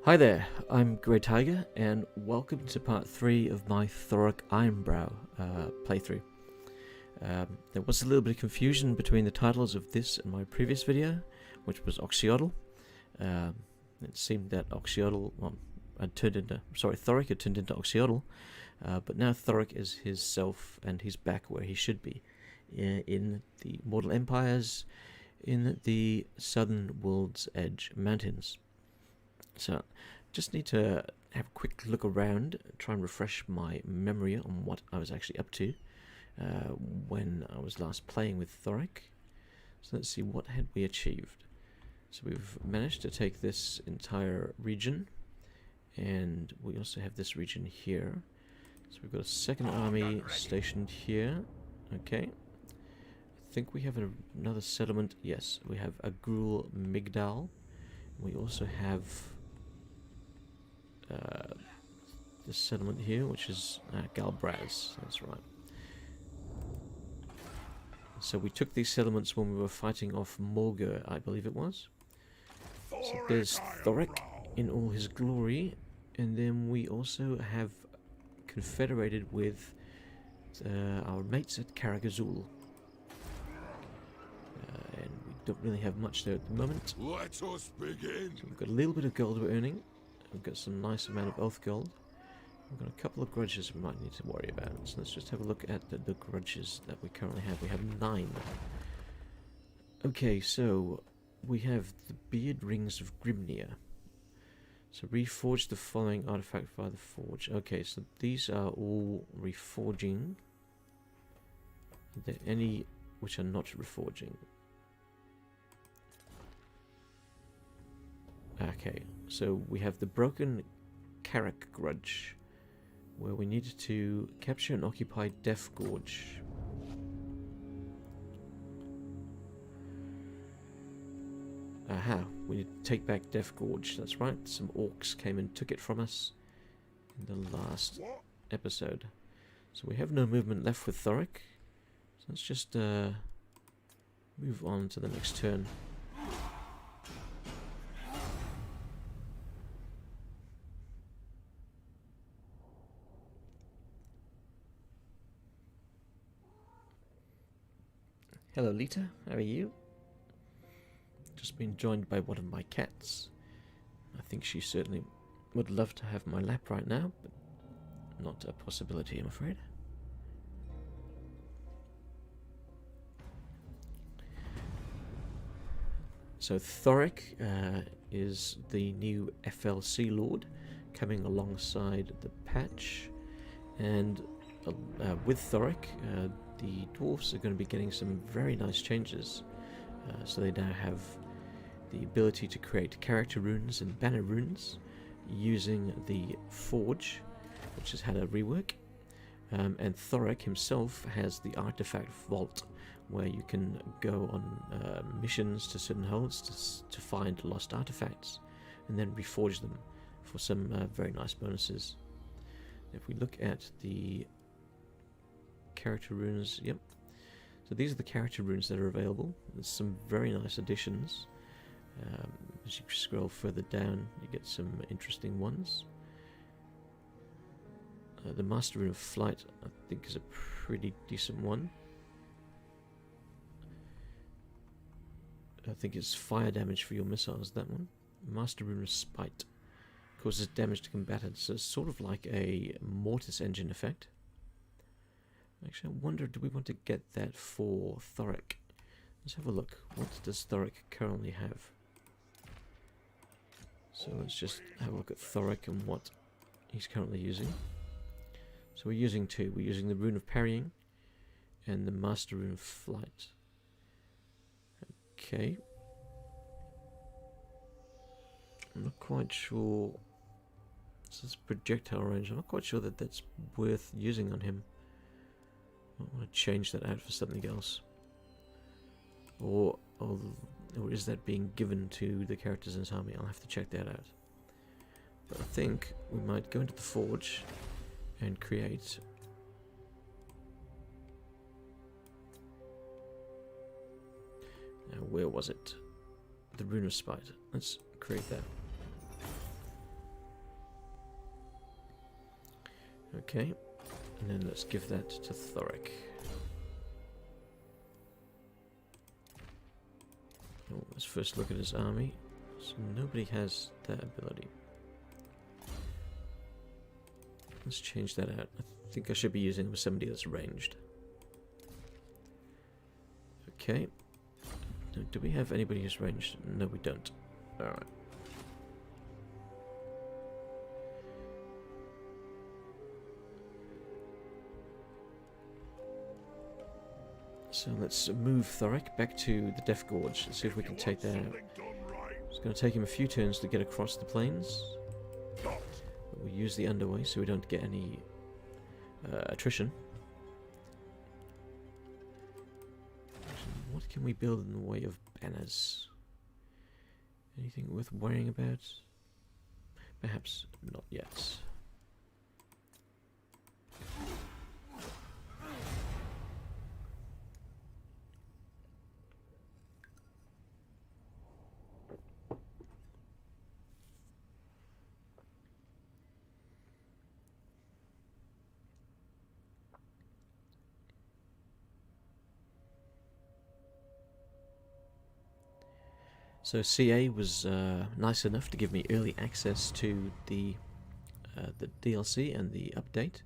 Hi there, I'm Grey Tiger, and welcome to part 3 of my Thorek Ironbrow playthrough. There was a little bit of confusion between the titles of this and my previous video, which was Oxyotl. It seemed that Thorek had turned into Oxyotl, but now Thorek is his self, and he's back where he should be, in the Mortal Empires, in the Southern World's Edge Mountains. So, just need to have a quick look around, try and refresh my memory on what I was actually up to when I was last playing with Thorek. So let's see, what had we achieved? So we've managed to take this entire region, and we also have this region here. So we've got a second army stationed here. Okay. I think we have another settlement. Yes, we have Agrul Migdal. We also have this settlement here, which is Galbraz. That's right. So we took these settlements when we were fighting off Morgur, I believe it was. So there's Thorek in all his glory, and then we also have confederated with our mates at Karagazul. And we don't really have much there at the moment. Let us begin. So we've got a little bit of gold we're earning. We've got some nice amount of elf gold. We've got a couple of grudges we might need to worry about. So let's just have a look at the grudges that we currently have. We have 9. Okay, so we have the Beard Rings of Grimnir. So reforge the following artifact via the forge. Okay, so these are all reforging. Are there any which are not reforging? Okay, so we have the Broken Carrack Grudge, where we needed to capture and occupy Death Gorge. Aha, we need to take back Death Gorge, that's right. Some orcs came and took it from us in the last episode. So we have no movement left with Thorek. So let's just move on to the next turn. Hello Lita, how are you? Just been joined by one of my cats. I think she certainly would love to have my lap right now, but not a possibility, I'm afraid. So Thorek is the new FLC Lord, coming alongside the patch, and with Thorek, the dwarves are going to be getting some very nice changes. So they now have the ability to create character runes and banner runes using the forge, which has had a rework. And Thorek himself has the artifact vault, where you can go on missions to certain holds to find lost artifacts and then reforge them for some very nice bonuses. If we look at the character runes, yep. So these are the character runes that are available. There's some very nice additions. As you scroll further down, you get some interesting ones. The Master Rune of Flight, I think, is a pretty decent one. I think it's fire damage for your missiles, that one. Master Rune of Spite causes damage to combatants, so it's sort of like a Mortis engine effect. Actually, I wonder, do we want to get that for Thorek? Let's have a look. What does Thorek currently have? So let's just have a look at Thorek and what he's currently using. So we're using 2. We're using the Rune of Parrying and the Master Rune of Flight. Okay. I'm not quite sure. This is projectile range. I'm not quite sure that that's worth using on him. I want to change that out for something else. Or is that being given to the characters in his army? I'll have to check that out. But I think we might go into the forge and create now, where was it? The Rune of Spite. Let's create that. Okay, and then let's give that to Thorek. Oh, let's first look at his army. So nobody has that ability. Let's change that out. I think I should be using somebody that's ranged. Okay. Do we have anybody who's ranged? No, we don't. Alright. So let's move Thorek back to the Death Gorge and see if we can take that out. It's going to take him a few turns to get across the plains. But we'll use the underway so we don't get any attrition. What can we build in the way of banners? Anything worth worrying about? Perhaps not yet. So CA was nice enough to give me early access to the DLC and the update,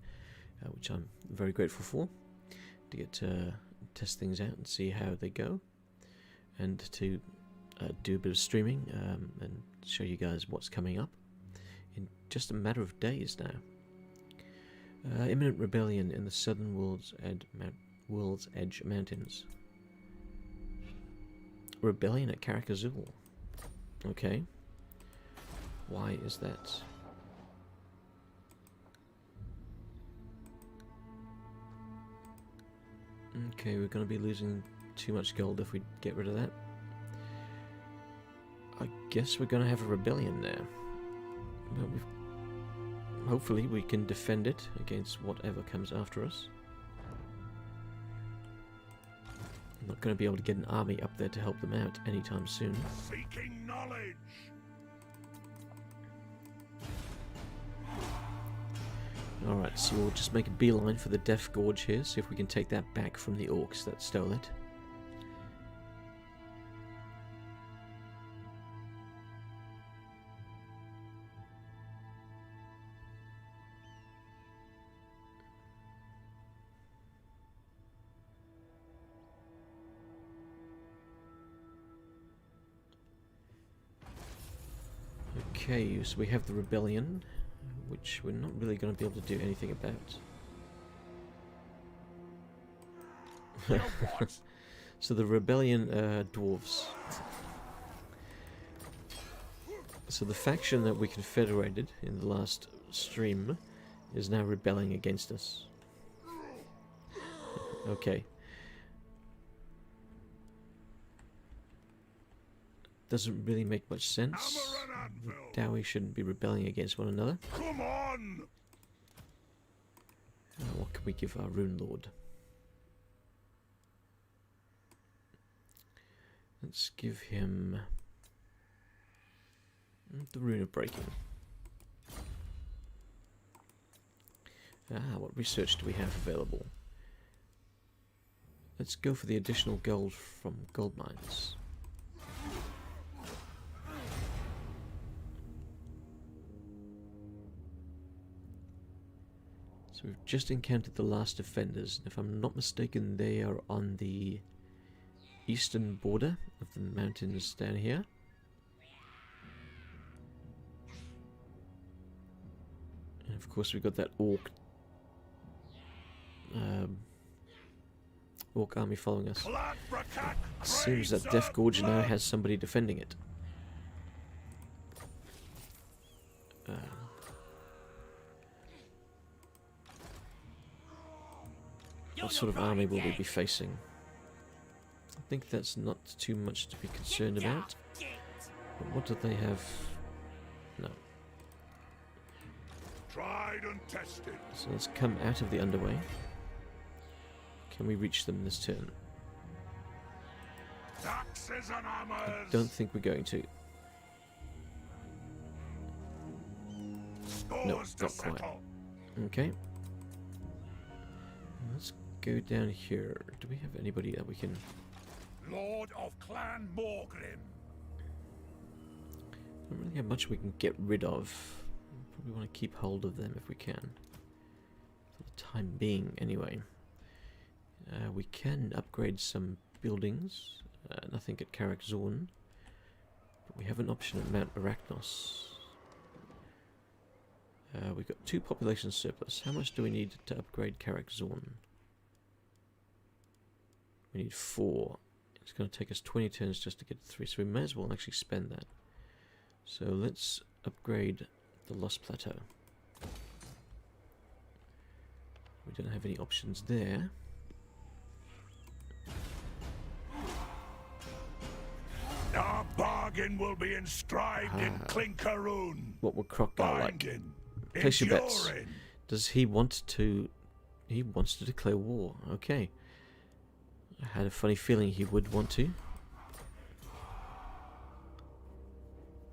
which I'm very grateful for, to get to test things out and see how they go, and to do a bit of streaming and show you guys what's coming up in just a matter of days now. Imminent rebellion in the southern World's Edge Mountains. Rebellion at Karakazul. Okay. Why is that? Okay, we're going to be losing too much gold if we get rid of that. I guess we're going to have a rebellion there. But hopefully we can defend it against whatever comes after us. I'm not going to be able to get an army up there to help them out anytime soon. Seeking knowledge. Alright, so we'll just make a beeline for the Death Gorge here, see if we can take that back from the orcs that stole it. Okay, so we have the rebellion, which we're not really going to be able to do anything about. So the rebellion dwarves. So the faction that we confederated in the last stream is now rebelling against us. Okay. Doesn't really make much sense. Dowie shouldn't be rebelling against one another. Come on! What can we give our Rune Lord? Let's give him the Rune of Breaking. What research do we have available? Let's go for the additional gold from gold mines. So we've just encountered the last defenders. If I'm not mistaken, they are on the eastern border of the mountains down here. And of course we've got that orc army following us. Seems that Death Gorge now has somebody defending it. What sort of army will we be facing? I think that's not too much to be concerned about. But what do they have? No. Tried and tested. So let's come out of the underway. Can we reach them this turn? Axes and I hammers. don't think we're going to. No, not quite. Okay. Let's go down here. Do we have anybody that we can... Lord of Clan Morgrim. I don't really have much we can get rid of. Probably want to keep hold of them if we can. For the time being, anyway. We can upgrade some buildings. Nothing at Karak Zorn. But we have an option at Mount Arachnos. We've got 2 population surplus. How much do we need to upgrade Karak Zorn? We need 4. It's going to take us 20 turns just to get 3, so we may as well actually spend that. So let's upgrade the Lost Plateau. We don't have any options there. Our bargain will be inscribed in Clinkeroon. What would Crocodile like? Binding. Place your bets. Enduring. Does he want to... He wants to declare war. Okay. I had a funny feeling he would want to.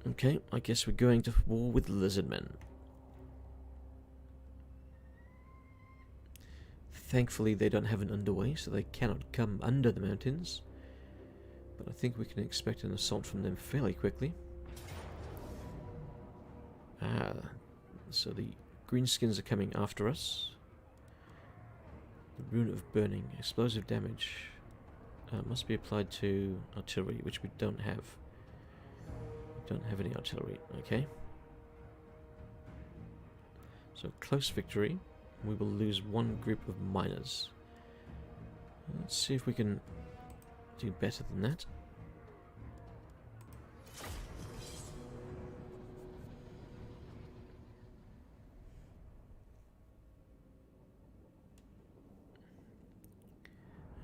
Okay, I guess we're going to war with Lizardmen. Thankfully they don't have an underway, so they cannot come under the mountains. But I think we can expect an assault from them fairly quickly. So the greenskins are coming after us. The Rune of Burning. Explosive damage. Must be applied to artillery, which we don't have. We don't have any artillery, okay. So close victory. We will lose 1 group of miners. Let's see if we can do better than that.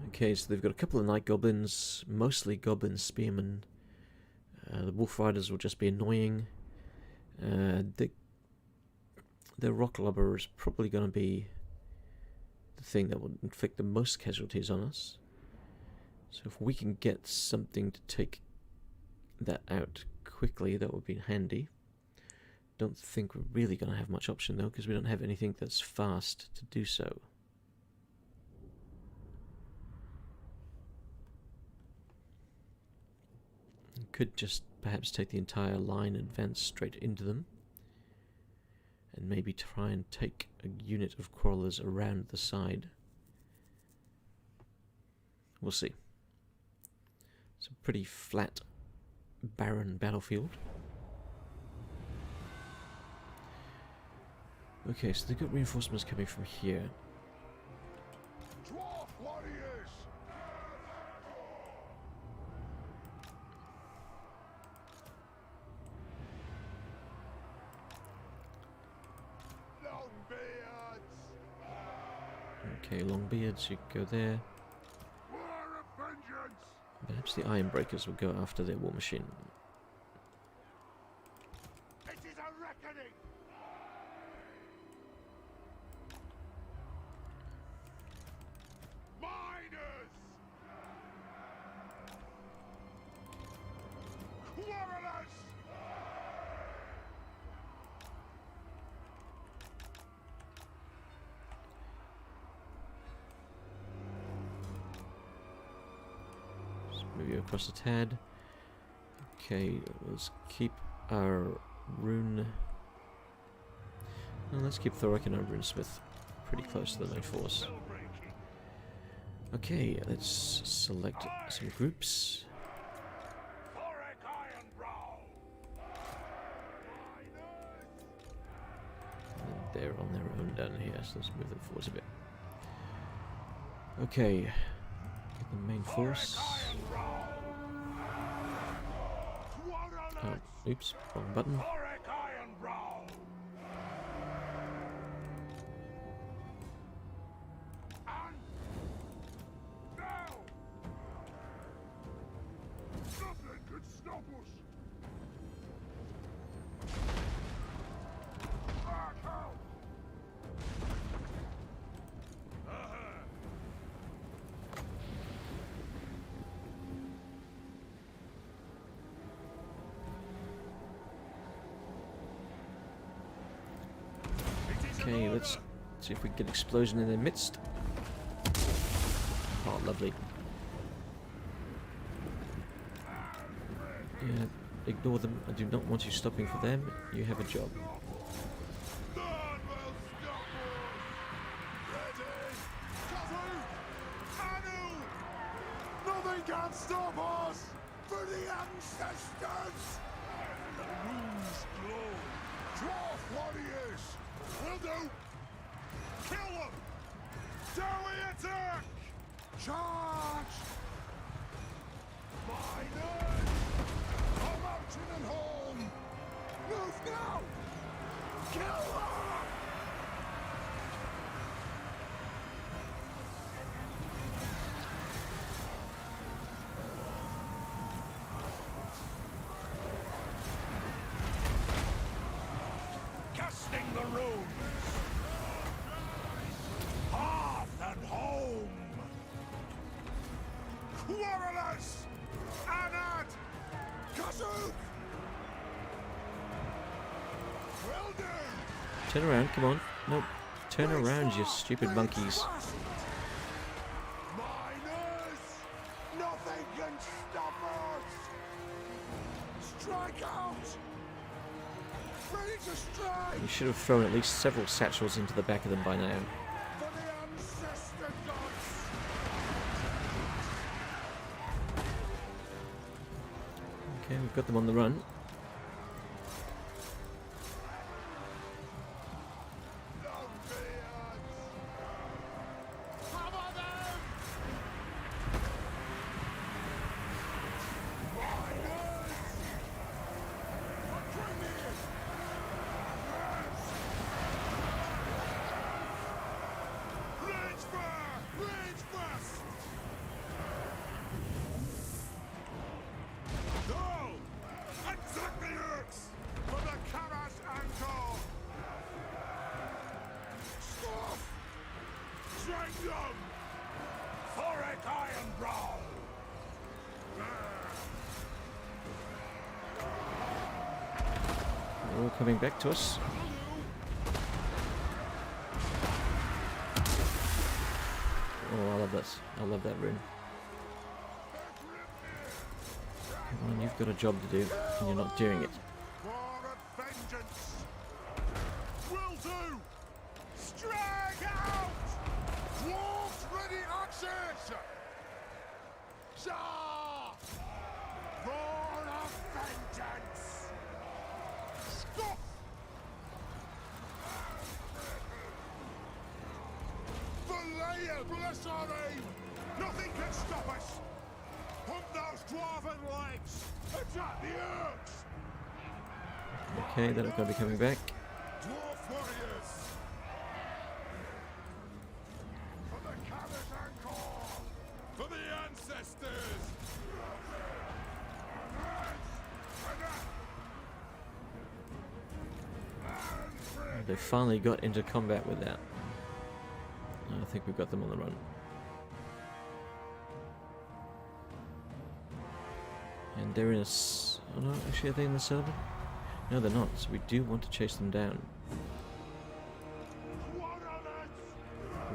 Okay, so they've got a couple of night goblins, mostly goblin spearmen. The wolf riders will just be annoying. The rock lobber is probably going to be the thing that will inflict the most casualties on us. So if we can get something to take that out quickly, that would be handy. Don't think we're really going to have much option though, because we don't have anything that's fast to do so. Could just perhaps take the entire line and advance straight into them. And maybe try and take a unit of crawlers around the side. We'll see. It's a pretty flat, barren battlefield. Okay, so they've got reinforcements coming from here. Dwarf warriors. Okay, Longbeards, you go there. War of vengeance. Perhaps the Ironbreakers will go after their war machine. It is a reckoning. Miners. Quarrelers. Move you across a tad. Okay, let's keep our rune. Well, let's keep Thorek and our runesmith pretty close to the main force. Okay, let's select some groups. Thorek Ironbrow. And they're on their own down here, so let's move them forwards a bit. Okay, get the main force. Oh, oops, wrong button. Thorek Ironbrow. And now. Nothing could stop us. Back out. Okay, let's see if we can get explosion in their midst. Lovely. Yeah, ignore them. I do not want you stopping for them. You have a job. None will stop us! Ready! Cover! Anu! Nothing can stop us! For the ancestors! The runes glow! Dwarf warriors! Will do! Kill them! Shall we attack? Charge! Miners! Come mountain and home! Move now! Kill them! Casting the runes! Hearth and home! Quarrelers! Anad! Kazuk! Will do! Turn around, come on. Nope. Turn around, you stupid monkeys. Miners! Nothing can stop us! Strike out! Ready to strike! You should have thrown at least several satchels into the back of them by now. For the ancestor gods! Okay, we've got them on the run. No beards! Cover them! Miners! Bring me in! Rage fire! Rage fast! No! Attack the Urks! For the Karas Anchor! Stop! Strike them! Thorek Ironbrow! They're all coming back to us. Oh, I love this. I love that rune. Come on, you've got a job to do, and you're not doing it. War of vengeance! Will do! Strike out! Dwarves ready access! Shah! War of vengeance! Scoff! Valaya, bless our aim! Nothing can stop us! Pump those dwarven legs! Attack the Urks! Okay, they're not going to be coming back. Dwarf warriors! For the Karas Anchor! For the ancestors! They finally got into combat with that. I think we've got them on the run. And they're in a oh no, actually are they in the settlement? No, they're not, so we do want to chase them down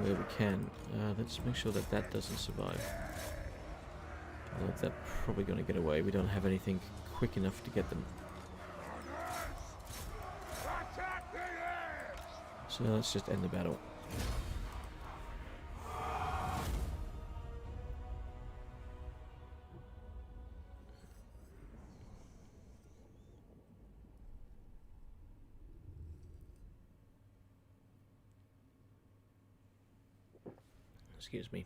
where we can. Let's make sure that that doesn't survive. Although they're probably going to get away. We don't have anything quick enough to get them. So let's just end the battle. Excuse me.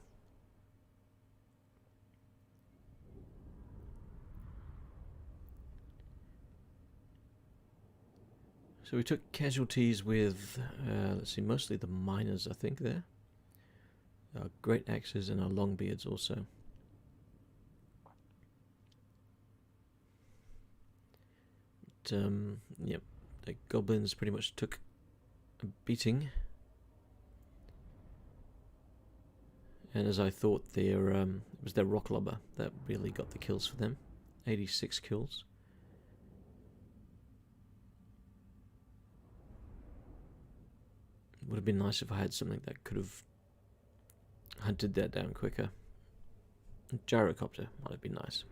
So we took casualties with, let's see, mostly the miners, I think, there. Our great axes and our longbeards also. But, yep, the goblins pretty much took a beating. And as I thought, their it was their rock lobber that really got the kills for them. 86 kills. Would have been nice if I had something that could have hunted that down quicker. A gyrocopter might have been nice.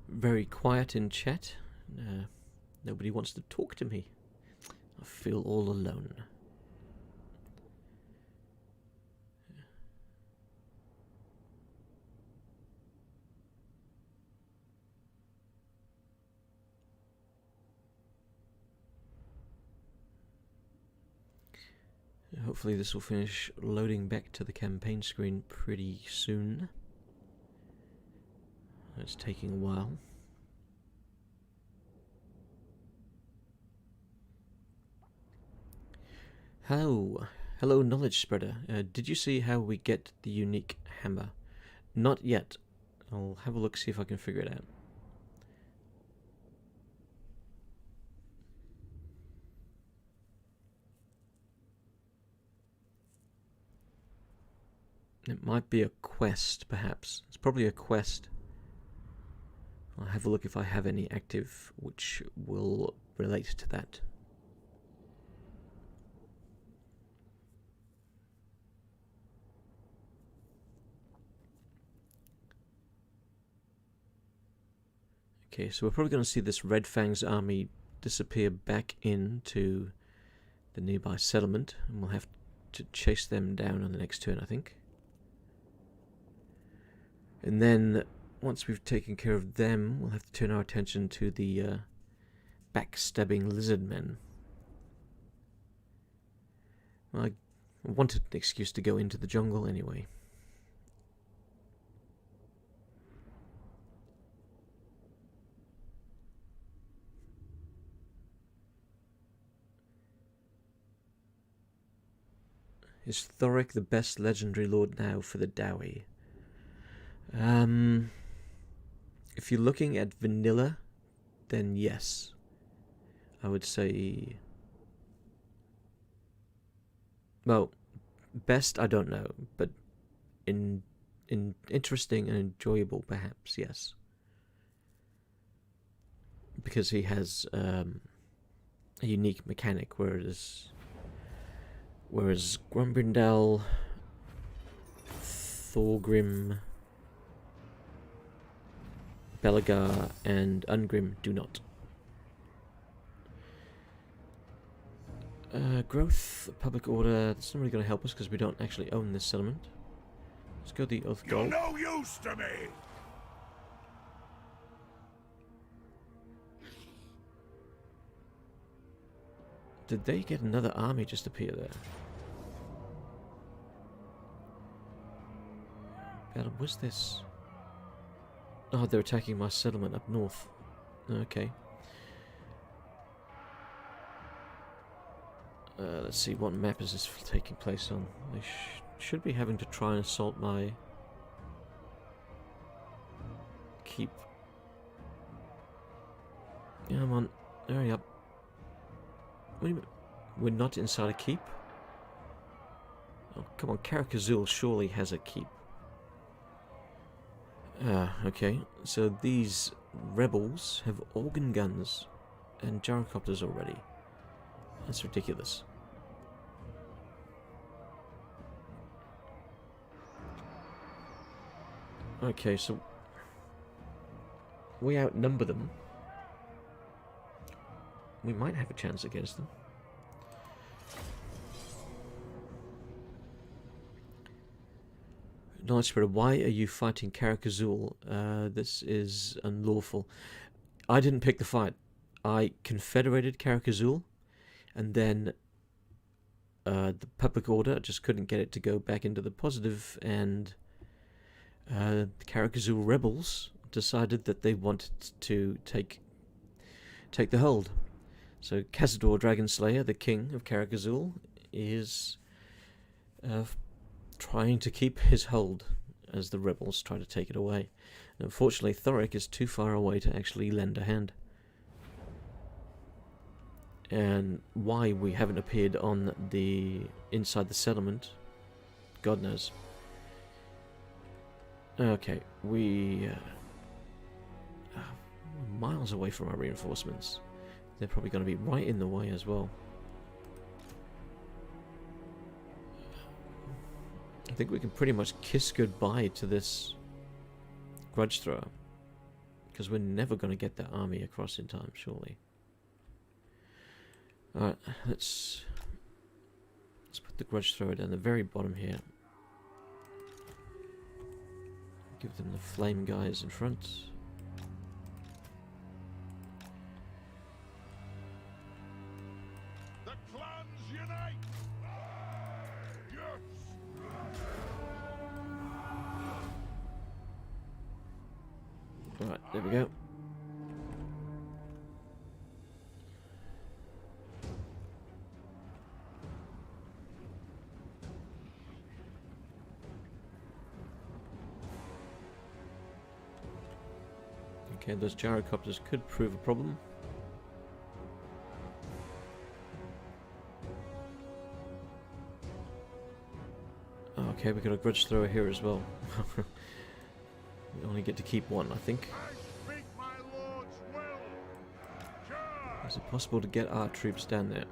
Very quiet in chat. Nobody wants to talk to me. I feel all alone. Hopefully this will finish loading back to the campaign screen pretty soon. It's taking a while. Hello knowledge spreader. Did you see how we get the unique hammer? Not yet. I'll have a look, see if I can figure it out. It might be a quest, perhaps. It's probably a quest. I'll have a look if I have any active which will relate to that. Okay, so we're probably going to see this Red Fang's army disappear back into the nearby settlement, and we'll have to chase them down on the next turn, I think. And then, once we've taken care of them, we'll have to turn our attention to the backstabbing lizard men. Well, I wanted an excuse to go into the jungle anyway. Is Thorek the best legendary lord now for the Dowie? If you're looking at vanilla, then yes. I would say... Well, best I don't know, but in interesting and enjoyable perhaps, yes. Because he has a unique mechanic, whereas Grumbrindal, Thorgrim, Belagar, and Ungrim do not. Growth, public order, that's not really going to help us because we don't actually own this settlement. Let's go the Oath Gold. You're no use to me! Did they get another army just appear there? What's this? Oh, they're attacking my settlement up north. Okay. Let's see, what map is this taking place on? They should be having to try and assault my keep. Come on, hurry up. What do you mean? We're not inside a keep? Oh, come on, Karakazul surely has a keep. Okay, so these rebels have organ guns and gyrocopters already. That's ridiculous. Okay, so we outnumber them. We might have a chance against them. Knowledge Spreader, why are you fighting Karakazul? This is unlawful. I didn't pick the fight. I confederated Karakazul, and then the public order just couldn't get it to go back into the positive, and the Karakazul rebels decided that they wanted to take the hold. So Cazador Dragonslayer, the king of Karakazul, is trying to keep his hold as the rebels try to take it away. And unfortunately, Thorek is too far away to actually lend a hand. And why we haven't appeared on the inside the settlement, God knows. Okay, we miles away from our reinforcements. They're probably going to be right in the way as well. I think we can pretty much kiss goodbye to this grudge thrower, because we're never going to get that army across in time, surely. Alright, let's put the grudge thrower down the very bottom here. Give them the flame guys in front. The clans unite! Yes! Alright, there we go. Okay, those gyrocopters could prove a problem. Okay, we got a grudge thrower here as well. We only get to keep one, I think. I speak my lord's will! Charge! Is it possible to get our troops down there?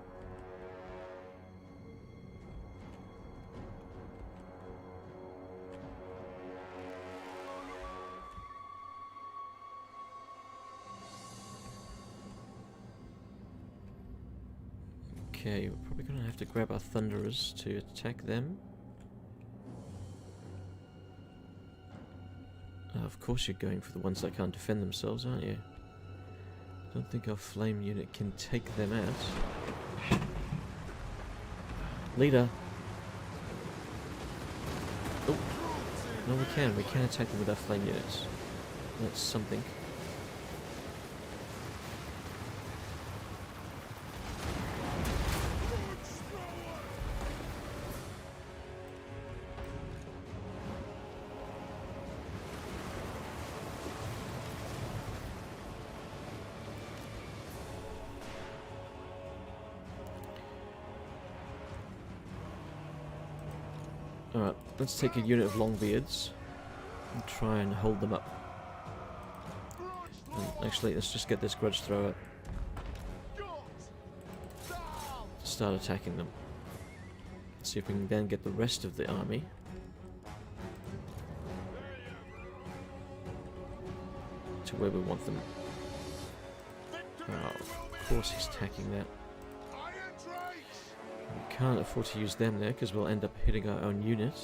Okay, we're probably gonna have to grab our thunderers to attack them. Of course you're going for the ones that can't defend themselves, aren't you? Don't think our flame unit can take them out. Leader! Oh! No, we can. We can attack them with our flame units. That's something. Alright, let's take a unit of Longbeards and try and hold them up. And actually, let's just get this grudge thrower to start attacking them. See if we can then get the rest of the army to where we want them. Oh, of course he's attacking that. We can't afford to use them there because we'll end up hitting our own unit.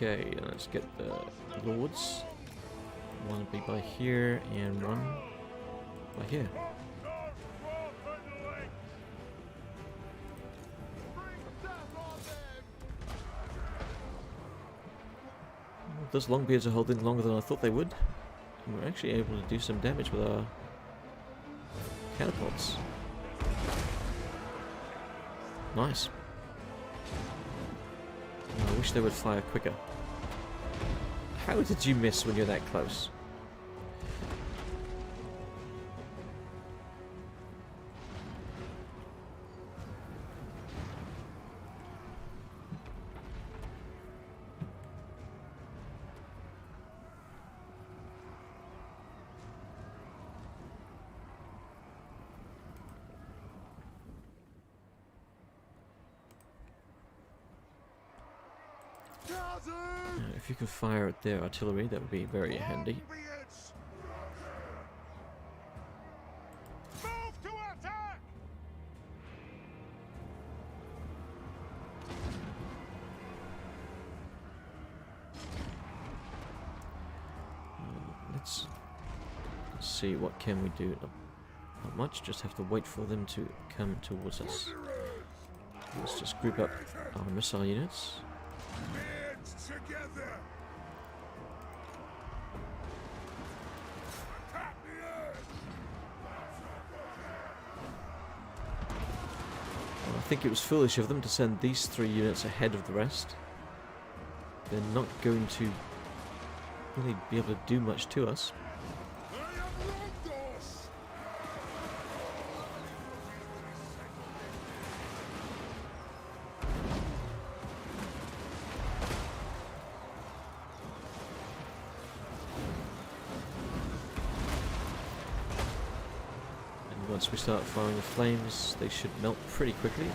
Okay, let's get the lords. One will be by here and one by here. Those Longbeards are holding longer than I thought they would. And we're actually able to do some damage with our catapults. Nice. I wish they would fire quicker. How did you miss when you're that close? If you can fire at their artillery, that would be very handy. Move to attack! see, what can we do? Not much, just have to wait for them to come towards us. Let's just group up our missile units. Hands together. Attack the earth. Well, I think it was foolish of them to send these 3 units ahead of the rest. They're not going to really be able to do much to us. They have wronged us. And once we start firing the flames, they should melt pretty quickly.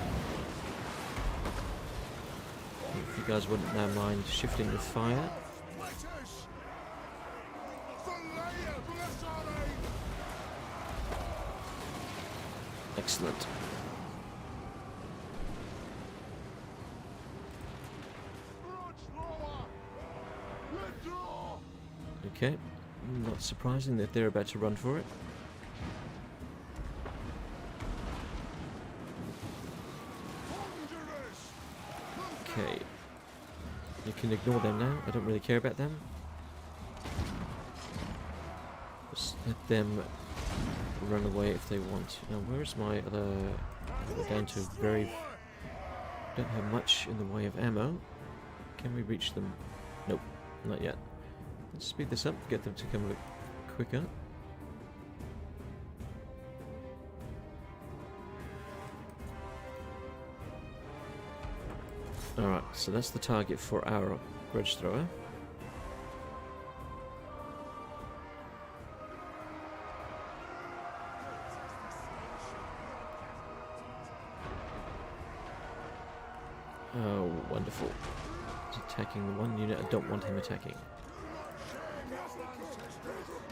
If you guys wouldn't now mind shifting the fire. Fighters. Valaya, bless our aim. Excellent. Grudge thrower. Withdraw. Okay, not surprising that they're about to run for it. Wanderers. Okay. You can ignore them now. I don't really care about them. Just let them run away if they want. Now, where's my other... We're down to very... Don't have much in the way of ammo. Can we reach them? Nope, not yet. Let's speed this up, get them to come a bit quicker. Alright, so that's the target for our grudge thrower. Oh, wonderful. He's attacking the one unit I don't want him attacking.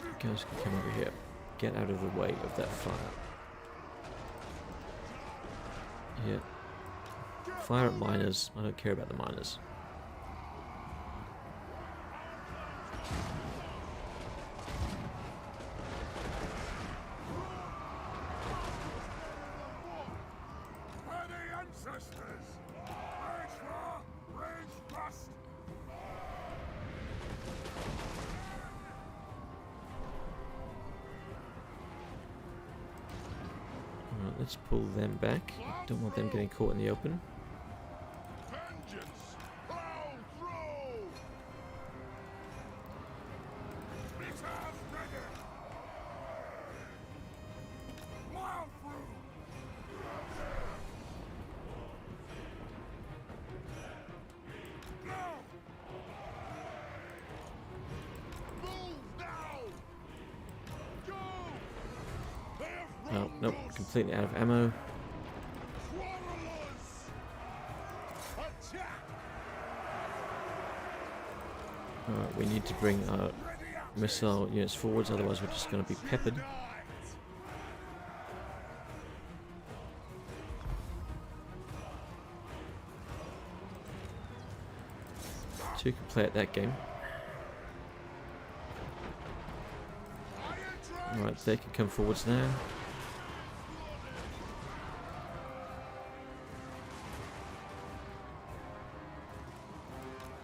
You guys can come over here. Get out of the way of that fire. Here. Fire at miners. I don't care about the miners. Are the ancestors? Rage war, rage bust. Alright, let's pull them back. Don't want them getting caught in the open. Vengeance, plow through. Reserve ready. Plow through. Now. Move now. Go. They have Oh, wronged nope, us. completely out of ammo. Quarrelers. Attack. Alright, we need to bring our missile units forwards, otherwise we're just going to be peppered. Two can play at that game. Alright, they can come forwards now.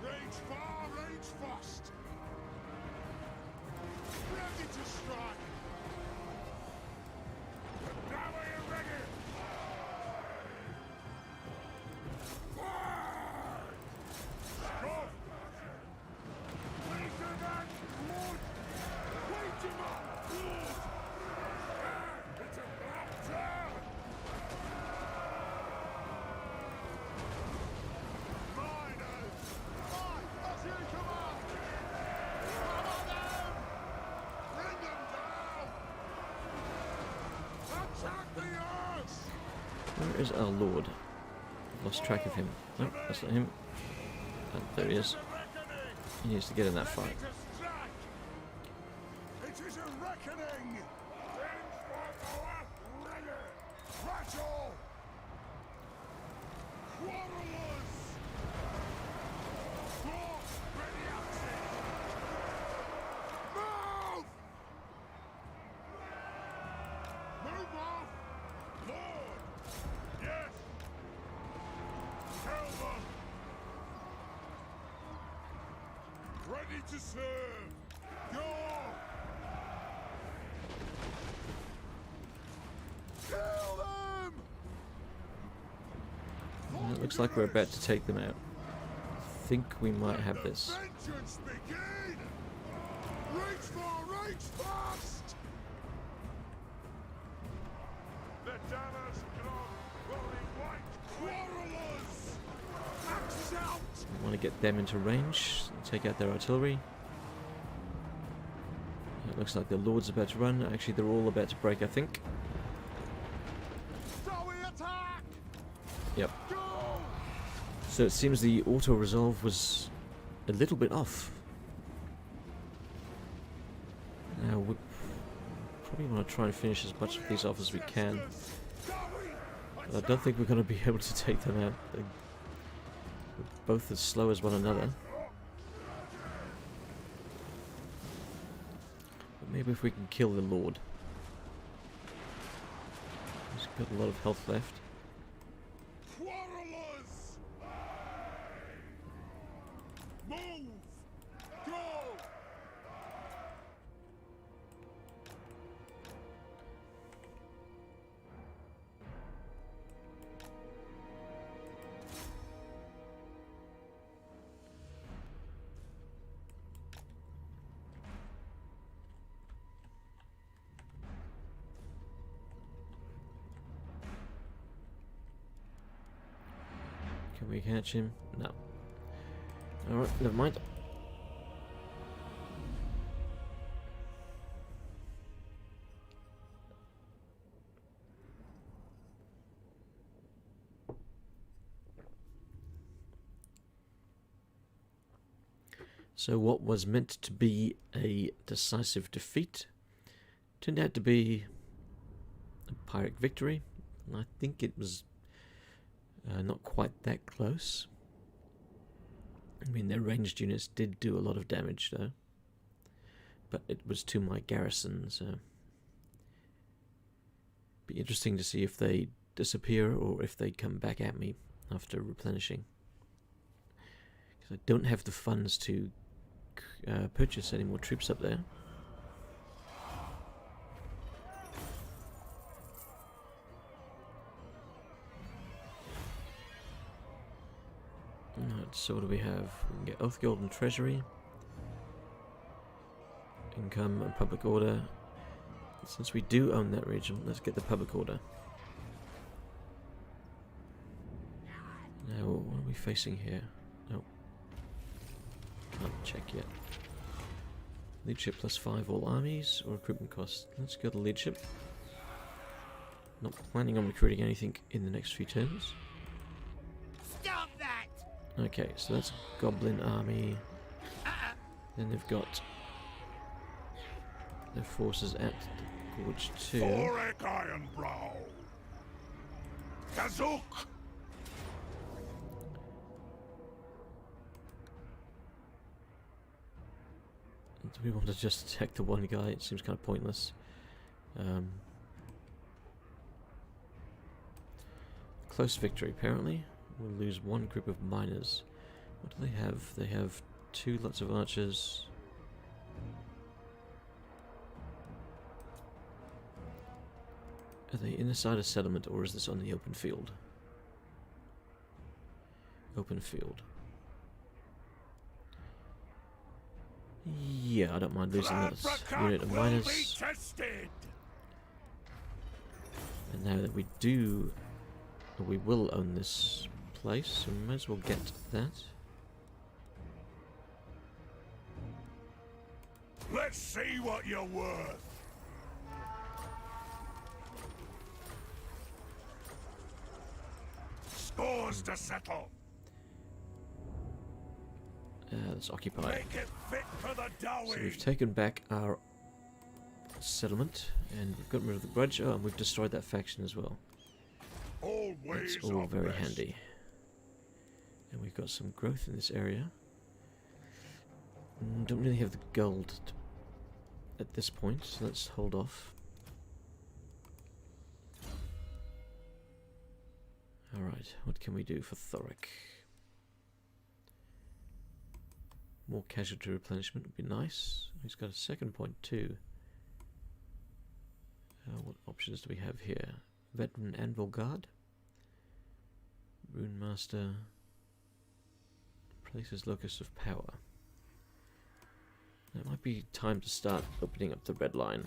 Rage far, rage fast. Ready to strike. Now are you ready? Fire! Scoff! Wait to that blood! Wait to that blood! It's a black turn! Miners! Fight as you command! Cover them! Bring them down! Attack the earth! Where is our lord? I've lost track of him. Nope, that's not him. Oh, there he is. He needs to get in that fight. Ready to strike! It is a reckoning! Range for ready! Rattle! Quarrelers! Force ready access! Move! Ready to serve. Go. Kill them. It looks like we're about to take them out. I think we might have this. Vengeance begin. Reach for reach fast. The dammers gone. Rolling white. Quarrelers. Axes out. We want to get them into range, take out their artillery. It looks like the Lord's about to run. Actually, they're all about to break, I think. Shall we attack? Yep. Go. So it seems the auto-resolve was a little bit off. Now we probably want to try and finish as much of these off as we can. But I don't think we're going to be able to take them out. They're both as slow as one another. But maybe if we can kill the Lord. He's got a lot of health left. Quarrelers. Move. Go. Can we catch him? No. Alright, never mind. So what was meant to be a decisive defeat turned out to be a Pyrrhic victory, and I think it was not quite that close. I mean, their ranged units did do a lot of damage, though. But it was to my garrison, so... Be interesting to see if they disappear or if they come back at me after replenishing. Because I don't have the funds to purchase any more troops up there. Alright, so what do we have? We can get Oath Guild and Treasury. Income and Public Order. Since we do own that region, let's get the Public Order. Now, what are we facing here? Oh. Can't check yet. Leadership +5 all armies, or recruitment cost. Let's go to leadership. Not planning on recruiting anything in the next few turns. Stop that! Okay, so that's Goblin army. Then they've got their forces at the Gorge 2. Thorek Ironbrow. Kazook. Do we want to just attack the one guy? It seems kind of pointless. Close victory, apparently. We'll lose one group of miners. What do they have? They have 2 lots of archers. Are they inside a settlement, or is this on the open field? Open field. Yeah, I don't mind losing this unit of miners. And now that we do, we will own this place, so we might as well get that. Let's see what you're worth. Scores to settle. Let's occupy. Make it fit for the Dowie. So we've taken back our settlement, and we've gotten rid of the grudge. Oh, and we've destroyed that faction as well. Always That's all very best. handy. And we've got some growth in this area. Don't really have the gold at this point, so let's hold off. Alright, what can we do for Thorek? More casualty replenishment would be nice. He's got a second point too. What options do we have here? Veteran Anvil Guard. Rune Master. Places Locus of Power. It might be time to start opening up the red line.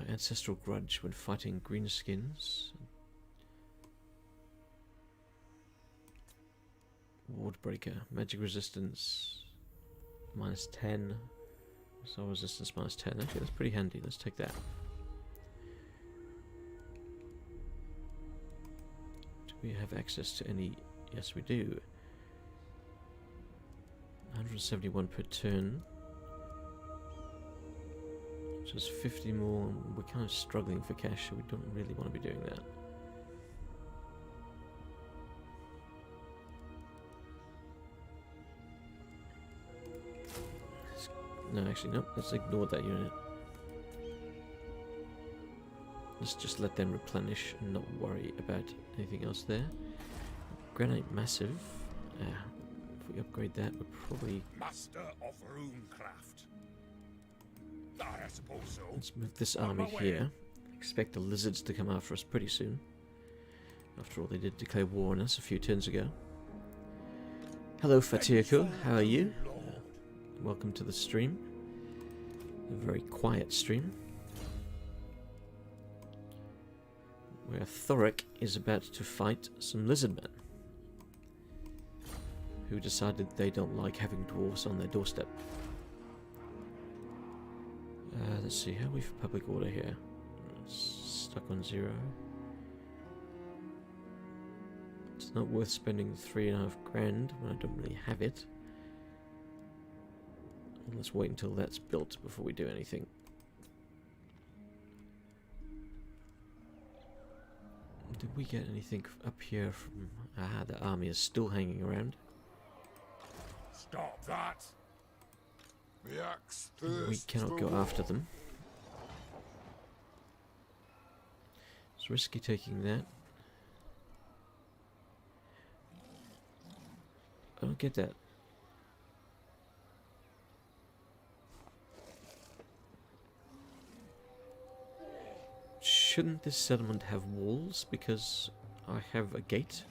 Ancestral Grudge when fighting greenskins. Wardbreaker. Magic resistance -10. Soul resistance -10. Actually, that's pretty handy. Let's take that. Do we have access to any? Yes, we do. 171 per turn. So it's 50 more. We're kind of struggling for cash, so we don't really want to be doing that. No, actually, no. Let's ignore that unit. Let's just let them replenish and not worry about anything else there. Granite Massive. If we upgrade that, we're probably... Master of Runecraft. I suppose so. Let's move this army here. Expect the lizards to come after us pretty soon. After all, they did declare war on us a few turns ago. Hello, Fatiako. How are you? Welcome to the stream. A very quiet stream. Where Thorek is about to fight some lizardmen who decided they don't like having dwarves on their doorstep. Let's see, how are we for public order here? Stuck on 0. It's not worth spending 3.5 grand when I don't really have it. Let's wait until that's built before we do anything. Did we get anything up here from... Ah, the army is still hanging around. Stop that! The axe We cannot go after them. It's risky taking that. I don't get that. Shouldn't this settlement have walls because I have a gate?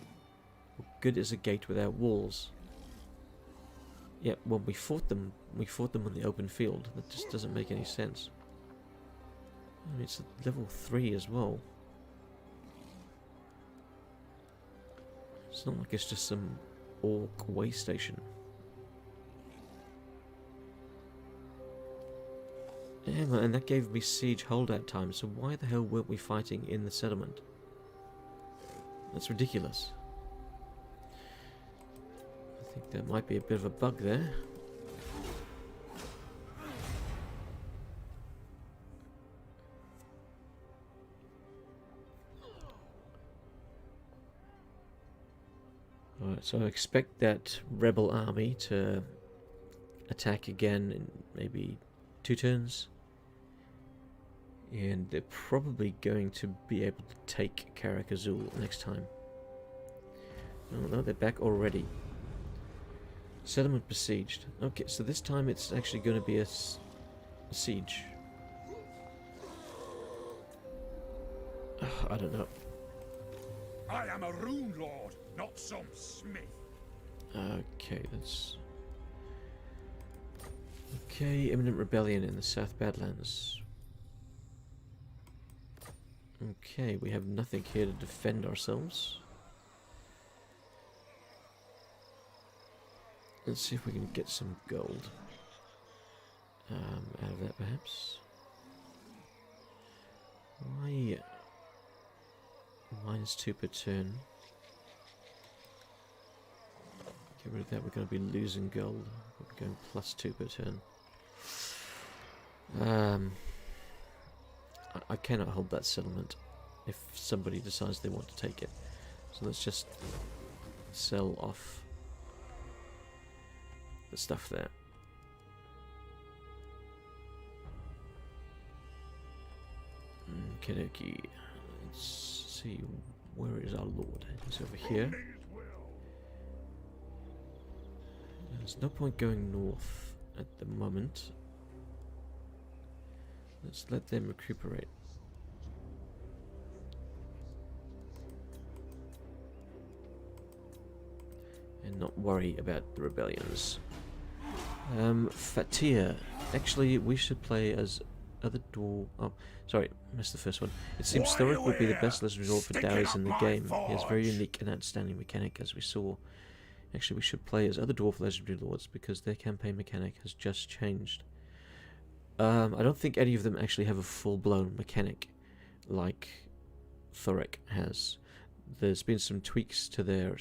What good is a gate without walls? Yeah, when we fought them on the open field. That just doesn't make any sense. I mean, it's at level 3 as well. It's not like it's just some orc way station. Yeah, and that gave me siege holdout time, so why the hell weren't we fighting in the settlement? That's ridiculous. I think there might be a bit of a bug there. Alright, so I expect that rebel army to attack again in maybe 2 turns. And they're probably going to be able to take Karak Azul next time. Oh no, they're back already. Settlement besieged. Okay, so this time it's actually going to be a siege. I don't know. I am a rune lord, not some smith. Okay, that's... Okay, imminent rebellion in the South Badlands. Okay, we have nothing here to defend ourselves. Let's see if we can get some gold out of that, perhaps. Why? -2 per turn. Get rid of that. We're going to be losing gold. We're going +2 per turn. I cannot hold that settlement if somebody decides they want to take it. So let's just sell off the stuff there. Okie. Let's see, where is our lord? He's over here. There's no point going north at the moment. Let's let them recuperate. And not worry about the rebellions. Fatir. Actually, we should play as other dwarf. Oh, sorry, missed the first one. It seems Thorek would be the best legendary lord for dowries in the game. He has a very unique and outstanding mechanic, as we saw. Actually, we should play as other dwarf legendary lords because their campaign mechanic has just changed. I don't think any of them actually have a full-blown mechanic like Thorek has. There's been some tweaks to their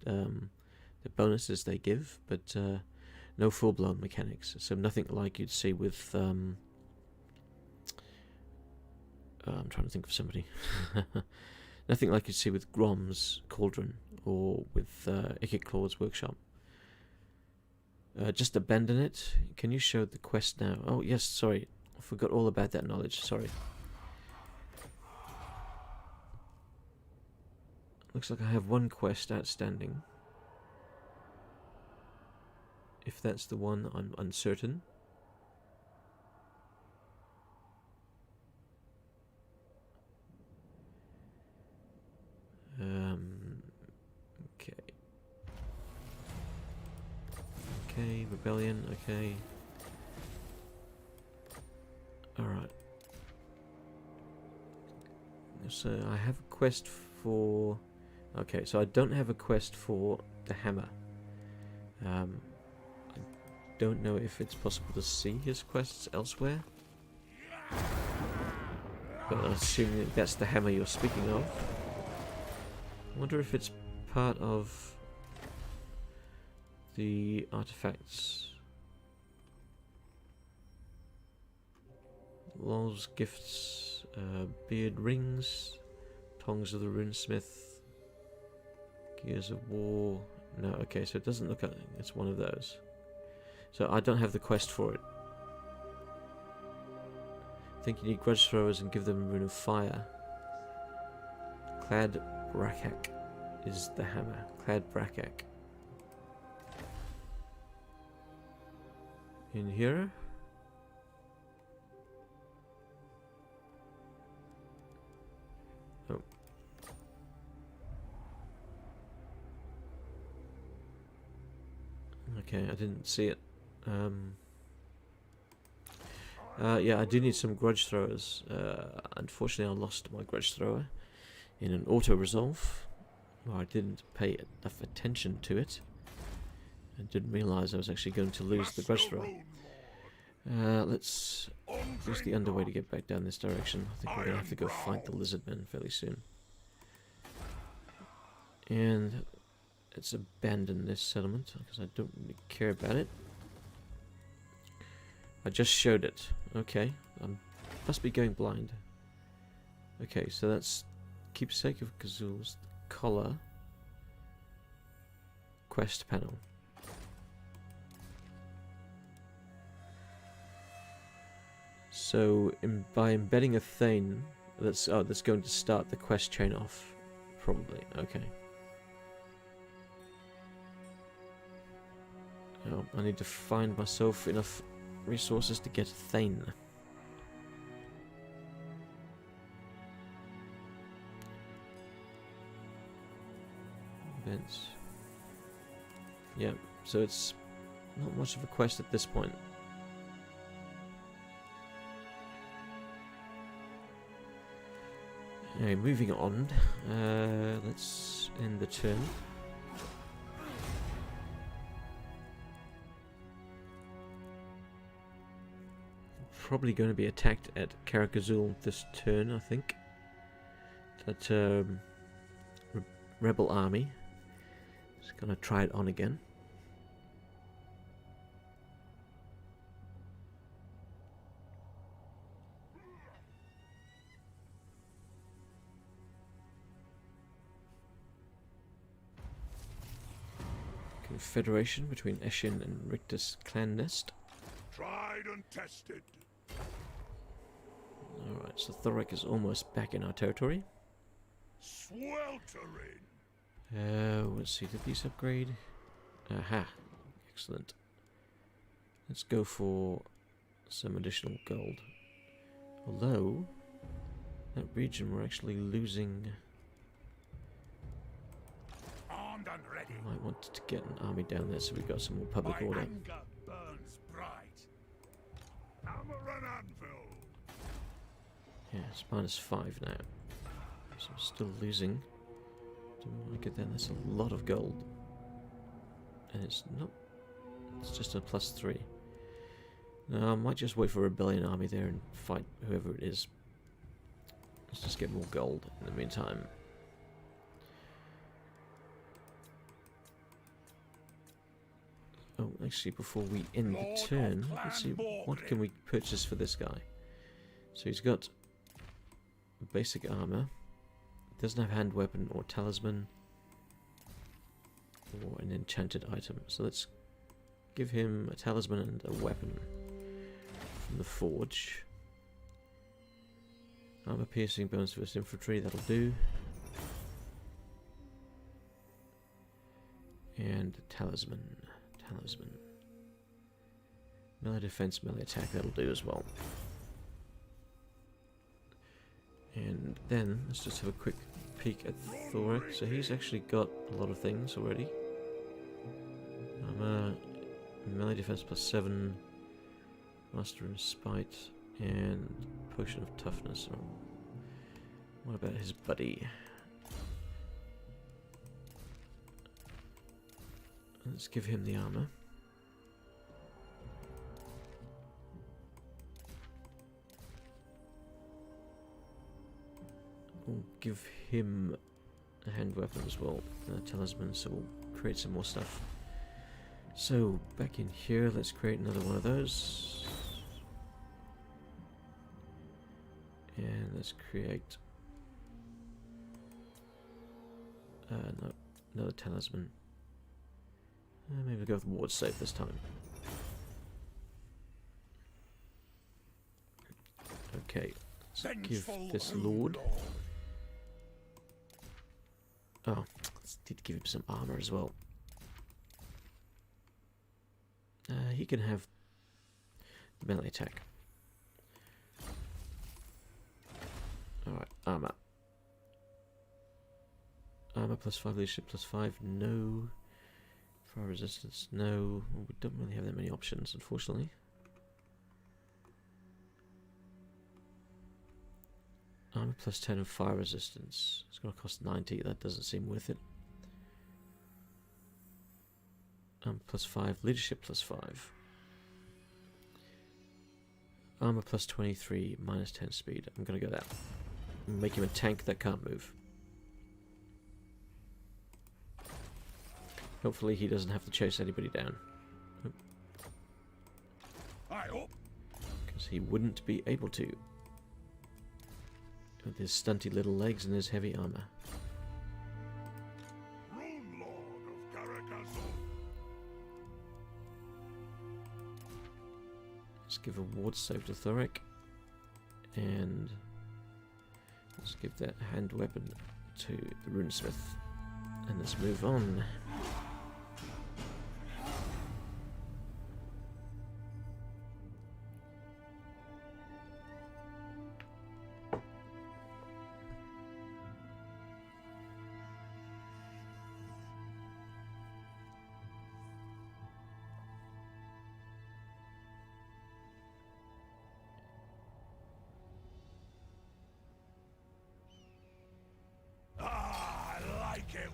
the bonuses they give, but no full-blown mechanics. So nothing like you'd see with I'm trying to think of somebody. Nothing like you'd see with Grom's Cauldron or with Ikit Claw's Workshop. Just abandon it. Can you show the quest now? Oh yes, sorry. I forgot all about that knowledge. Sorry. Looks like I have one quest outstanding. If that's the one, I'm uncertain. Okay. Okay, rebellion, okay. Alright. So I have a quest for... Okay, so I don't have a quest for the hammer. I don't know if it's possible to see his quests elsewhere. But I'm assuming that's the hammer you're speaking of. I wonder if it's part of the artifacts. Laws, gifts, beard rings, tongs of the runesmith, gears of war. No, okay, so it doesn't look like it's one of those. So I don't have the quest for it. I think you need grudge throwers and give them a rune of fire. Clad Brakak is the hammer. Clad Brakak. In here. Oh. Okay, I didn't see it. Yeah, I do need some grudge throwers. Unfortunately, I lost my grudge thrower in an auto-resolve. Well, I didn't pay enough attention to it. I didn't realise I was actually going to lose the grudge thrower. Let's use the underway to get back down this direction. I think we're going to have to go fight the lizardmen fairly soon. And let's abandon this settlement because I don't really care about it. I just showed it. Okay, I must be going blind. Okay, so that's Keepsake of Gazul's collar quest panel. So by embedding a Thane, that's going to start the quest chain off, probably. Okay. Oh, I need to find myself enough resources to get a Thane. Events. Yeah, so it's not much of a quest at this point. Anyway, moving on. Let's end the turn. Probably going to be attacked at Karakazul this turn, I think. That rebel army is going to try it on again. Confederation between Eshin and Rictus clan nest. Tried and tested. Alright, so Thorek is almost back in our territory. Sweltering. Let's see, did these upgrade? Aha. Excellent. Let's go for some additional gold. Although, that region we're actually losing. Armed and ready. Might want to get an army down there so we've got some more public My order. anger burns bright. Hammer and anvil. Yeah, it's -5 now. So I'm still losing. Do we want to get there? That's a lot of gold. And it's not... It's just a +3. No, I might just wait for a rebellion army there and fight whoever it is. Let's just get more gold in the meantime. Oh, actually, before we end the turn, let's see, what can we purchase for this guy? So he's got basic armor, doesn't have hand weapon or talisman, or an enchanted item. So let's give him a talisman and a weapon from the forge. Armor piercing, bones first infantry, that'll do. And talisman. Melee defense, melee attack, that'll do as well. And then, let's just have a quick peek at Thorek. So he's actually got a lot of things already. Melee defense +7, Master in Spite, and Potion of Toughness. Or what about his buddy? Let's give him the armor. We'll give him a hand weapon as well, a talisman, so we'll create some more stuff. So, back in here, let's create another one of those. And let's create no, another talisman. Maybe we'll go with ward save this time. Okay, let's give this lord. Oh, let's need to give him some armor as well. He can have melee attack. Alright, armor. Armor +5, leadership +5, no. Fire resistance, no. Well, we don't really have that many options, unfortunately. Armor +10 and fire resistance. It's going to cost 90, that doesn't seem worth it. +5, leadership +5. Armor +23, -10 speed. I'm going to go that. Make him a tank that can't move. Hopefully he doesn't have to chase anybody down. Because he wouldn't be able to. With his stunty little legs and his heavy armor. Rune Lord of Garagazo. Let's give a ward save to Thorek. And let's give that hand weapon to the runesmith. And let's move on.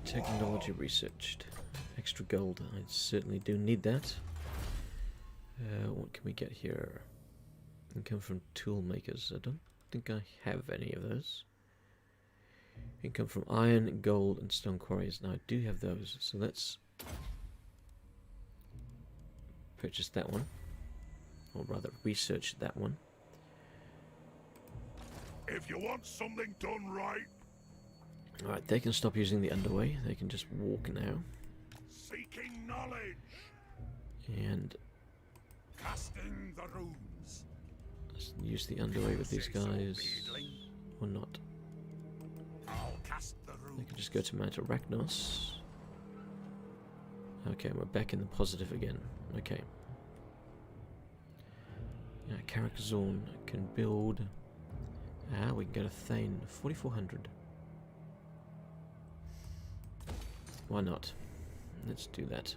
Technology researched. Extra gold. I certainly do need that. What can we get here? Income from tool makers. I don't think I have any of those. Income from iron, gold, and stone quarries. Now I do have those, so let's purchase that one. Or rather, research that one. If you want something done right, Alright, they can stop using the underway. They can just walk now. seeking knowledge, And casting the runes. let's use the underway with these guys. Or not. I'll cast the They runes. can just go to Mount Arachnos. Okay, we're back in the positive again. Okay. Yeah, Carrickzorn can build. Ah, we can go to Thane. 4,400. Why not? Let's do that.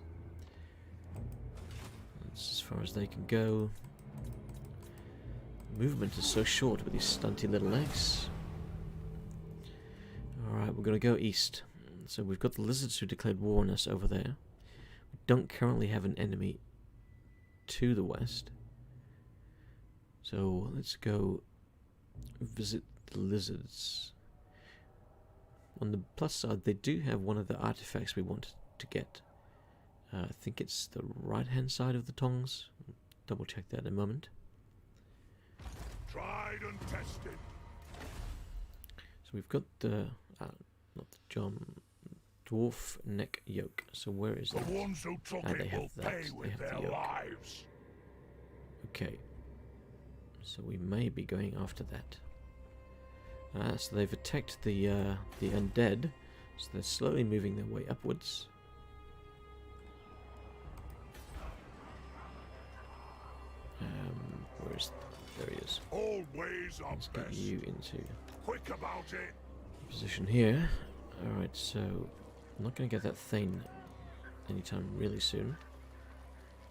That's as far as they can go. Movement is so short with these stunty little legs. Alright, we're going to go east. So we've got the lizards who declared war on us over there. We don't currently have an enemy to the west. So let's go visit the lizards. On the plus side, they do have one of the artifacts we wanted to get. I think it's the right-hand side of the tongs. Double check that in a moment. Tried and tested. So we've got the not the dwarf neck yoke. So where is The that? ones who took They it have will that. pay They with have the their yoke. lives. Okay. So we may be going after that. So they've attacked the undead. So they're slowly moving their way upwards. Where is? There he is. All ways are Let's get best. you into Quick about it. position here. Alright, so I'm not going to get that thing anytime really soon.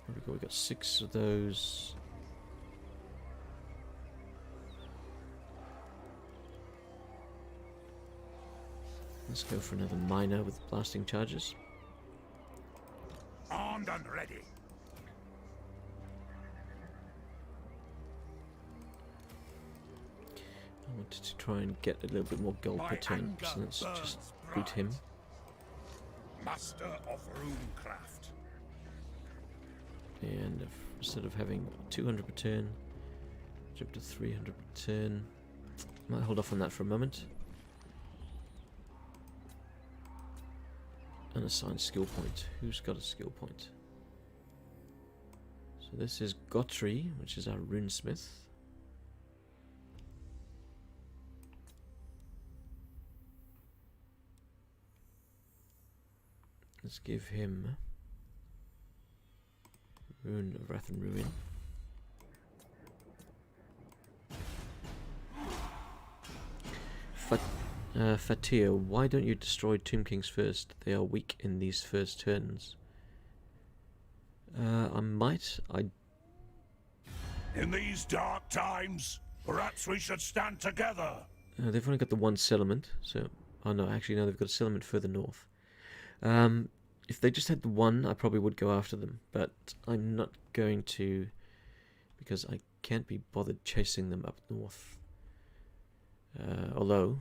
What have we got? We've got 6 of those. Let's go for another miner with blasting charges. Armed and ready. I wanted to try and get a little bit more gold per My turn, anger so let's burns just boot him. Master of runecraft. And instead of having 200 per turn, jump to 300 per turn. Might hold off on that for a moment. Unassigned skill point. Who's got a skill point? So this is Gotri, which is our runesmith. Let's give him Rune of Wrath and Ruin. Fatir, why don't you destroy Tomb Kings first? They are weak in these first turns. I might. In these dark times, perhaps we should stand together. They've only got the one settlement, so... Oh no, actually no, they've got a settlement further north. If they just had the one, I probably would go after them, but I'm not going to, because I can't be bothered chasing them up north. Although,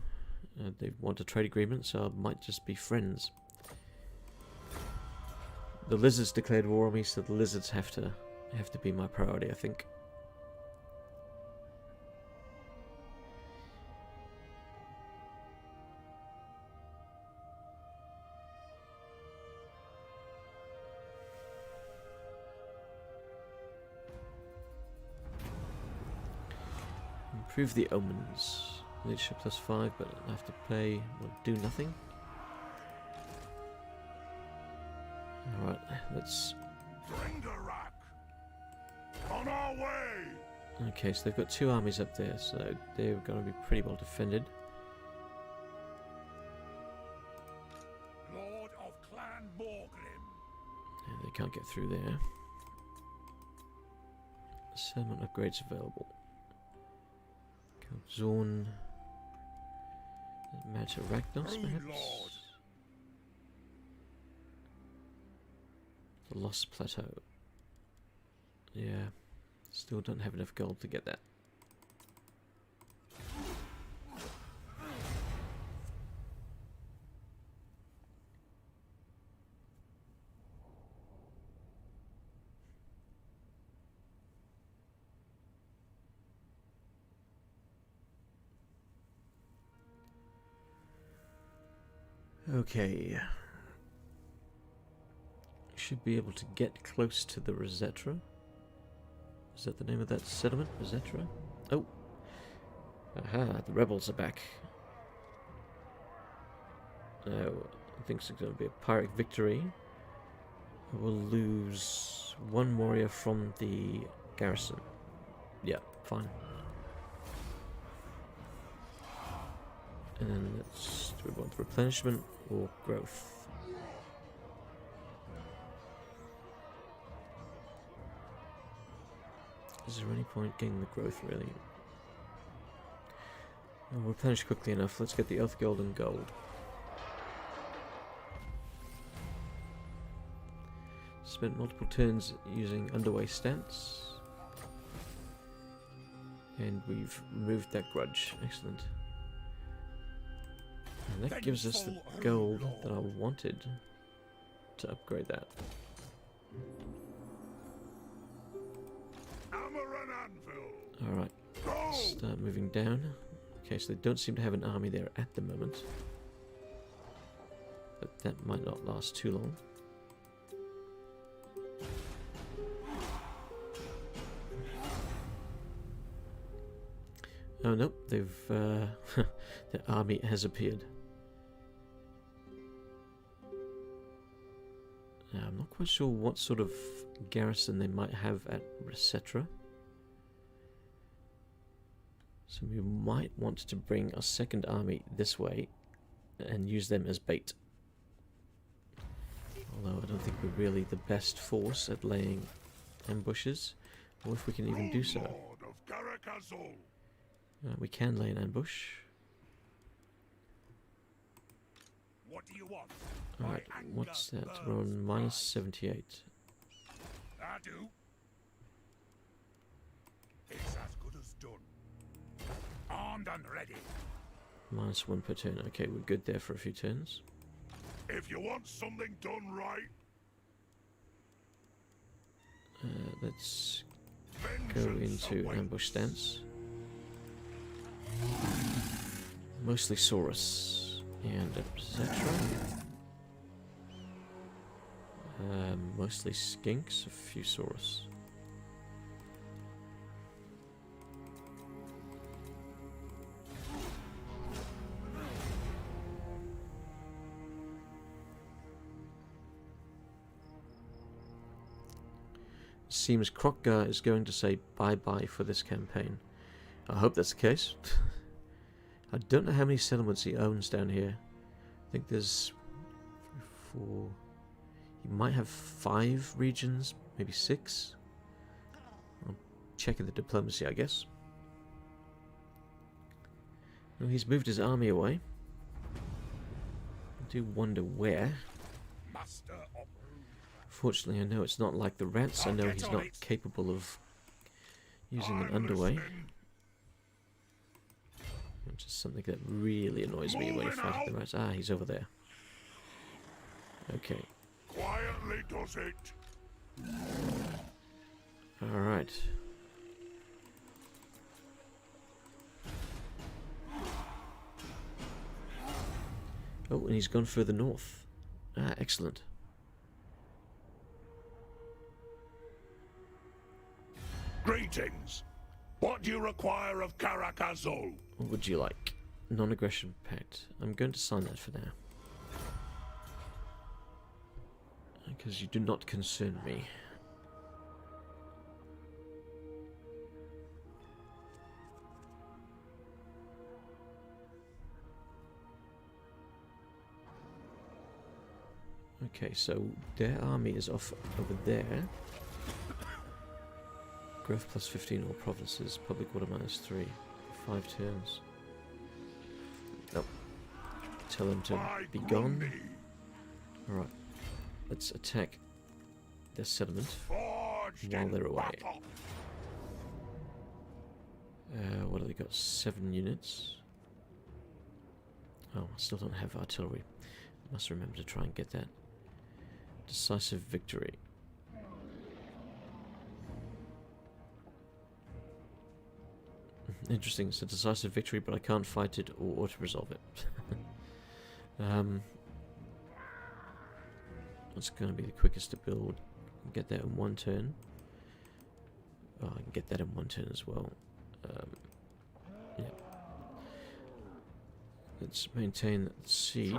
they want a trade agreement, so I might just be friends. The lizards declared war on me, so the lizards have to be my priority, I think. Improve the omens. Leadership +5, but I have to pay or do nothing. Alright, let's... Bring the rack. On our way. Okay, so they've got 2 armies up there, so they're going to be pretty well defended. Lord of Clan Morgrim. And they can't get through there. Settlement upgrades available. Zone. Match Arachnos, Rune perhaps? Lord. The Lost Plateau. Yeah. Still don't have enough gold to get that. Okay. Should be able to get close to the Rosetra. Is that the name of that settlement? Rosetra? Oh. Aha, the rebels are back. Now, I think it's going to be a Pyrrhic victory. I will lose one warrior from the garrison. Yeah, fine. And then let's do we want replenishment or growth? Is there any point getting the growth really? I'll replenish quickly enough. Let's get the Earth Gold and Gold. Spent multiple turns using underway stance. And we've removed that grudge. Excellent. And that gives us the gold that I wanted to upgrade that. Alright, start moving down. Okay, so they don't seem to have an army there at the moment. But that might not last too long. Oh nope, they've the army has appeared. I'm not quite sure what sort of garrison they might have at Resetra. So we might want to bring our second army this way and use them as bait. Although I don't think we're really the best force at laying ambushes, or if we can even do so. We can lay an ambush. What do you want? Alright, what's that? We're on minus 78. I do. It's as good as done. Armed and ready. Minus 1 per turn. Okay, we're good there for a few turns. If you want something done right, Let's go into ambush stance. Mostly Saurus and etc. Mostly Skinks, a few Saurus. Seems Krokgar is going to say bye-bye for this campaign. I hope that's the case. I don't know how many settlements he owns down here. I think there's 3, 4... He might have 5 regions, maybe 6. I'm checking the diplomacy, I guess. Well, he's moved his army away. I do wonder where. Master of... Fortunately, I know it's not like the rats. I know he's not capable of using an underway. Which is something that really annoys me when you fight the rats. Ah, he's over there. Okay. Quietly does it. Alright. Oh, and he's gone further north. Ah, excellent. Greetings. What do you require of Karakazul? What would you like? Non-aggression pact. I'm going to sign that for now. Because you do not concern me. Okay, so their army is off over there. Growth plus 15 all provinces. Public order minus 3. 5 turns. Nope. Tell them to be gone. Alright. Let's attack their settlement while they're away. What have they got? 7 units. Oh, I still don't have artillery. Must remember to try and get that. Decisive victory. Interesting, it's a decisive victory, but I can't fight it or auto-resolve it. What's going to be the quickest to build? Get that in 1 turn. Oh, I can get that in 1 turn as well. Yeah. Let's maintain that siege.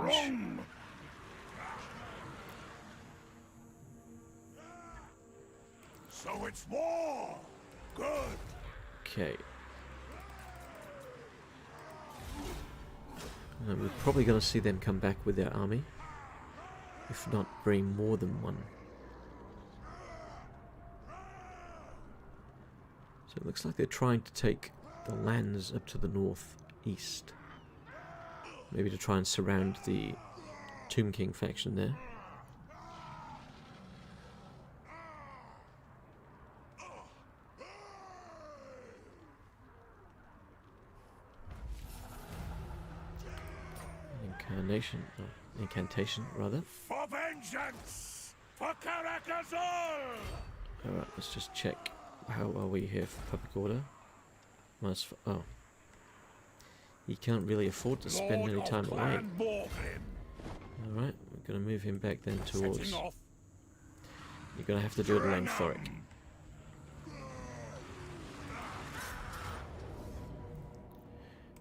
it's more. Good. Okay. And we're probably going to see them come back with their army. If not, bring more than one. So it looks like they're trying to take the lands up to the northeast. Maybe to try and surround the Tomb King faction there. Incantation, rather. For vengeance! For Caracazol! Alright, let's just check. How are we here for public order? Oh. He can't really afford to spend any time away. Alright, we're going to move him back then towards... You're going to have to do it alone, Thorek.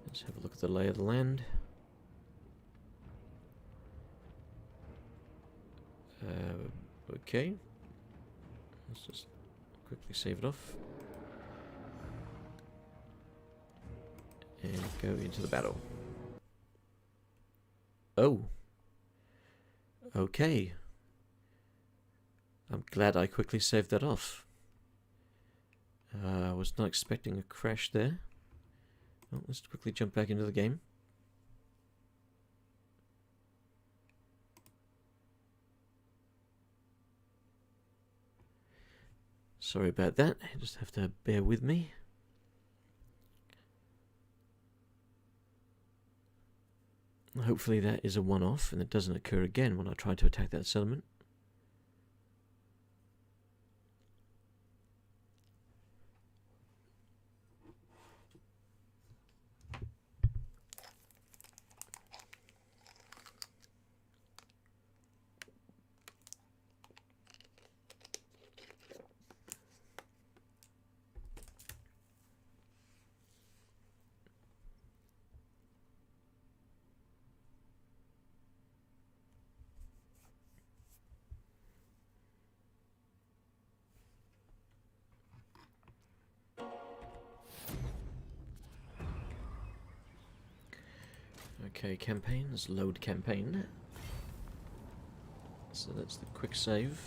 Let's have a look at the lay of the land. Okay. Let's just quickly save it off. And go into the battle. Oh. Okay. I'm glad I quickly saved that off. I was not expecting a crash there. Well, let's quickly jump back into the game. Sorry about that, you just have to bear with me. Hopefully that is a one-off and it doesn't occur again when I try to attack that settlement. Okay, campaigns, load campaign. So that's the quick save.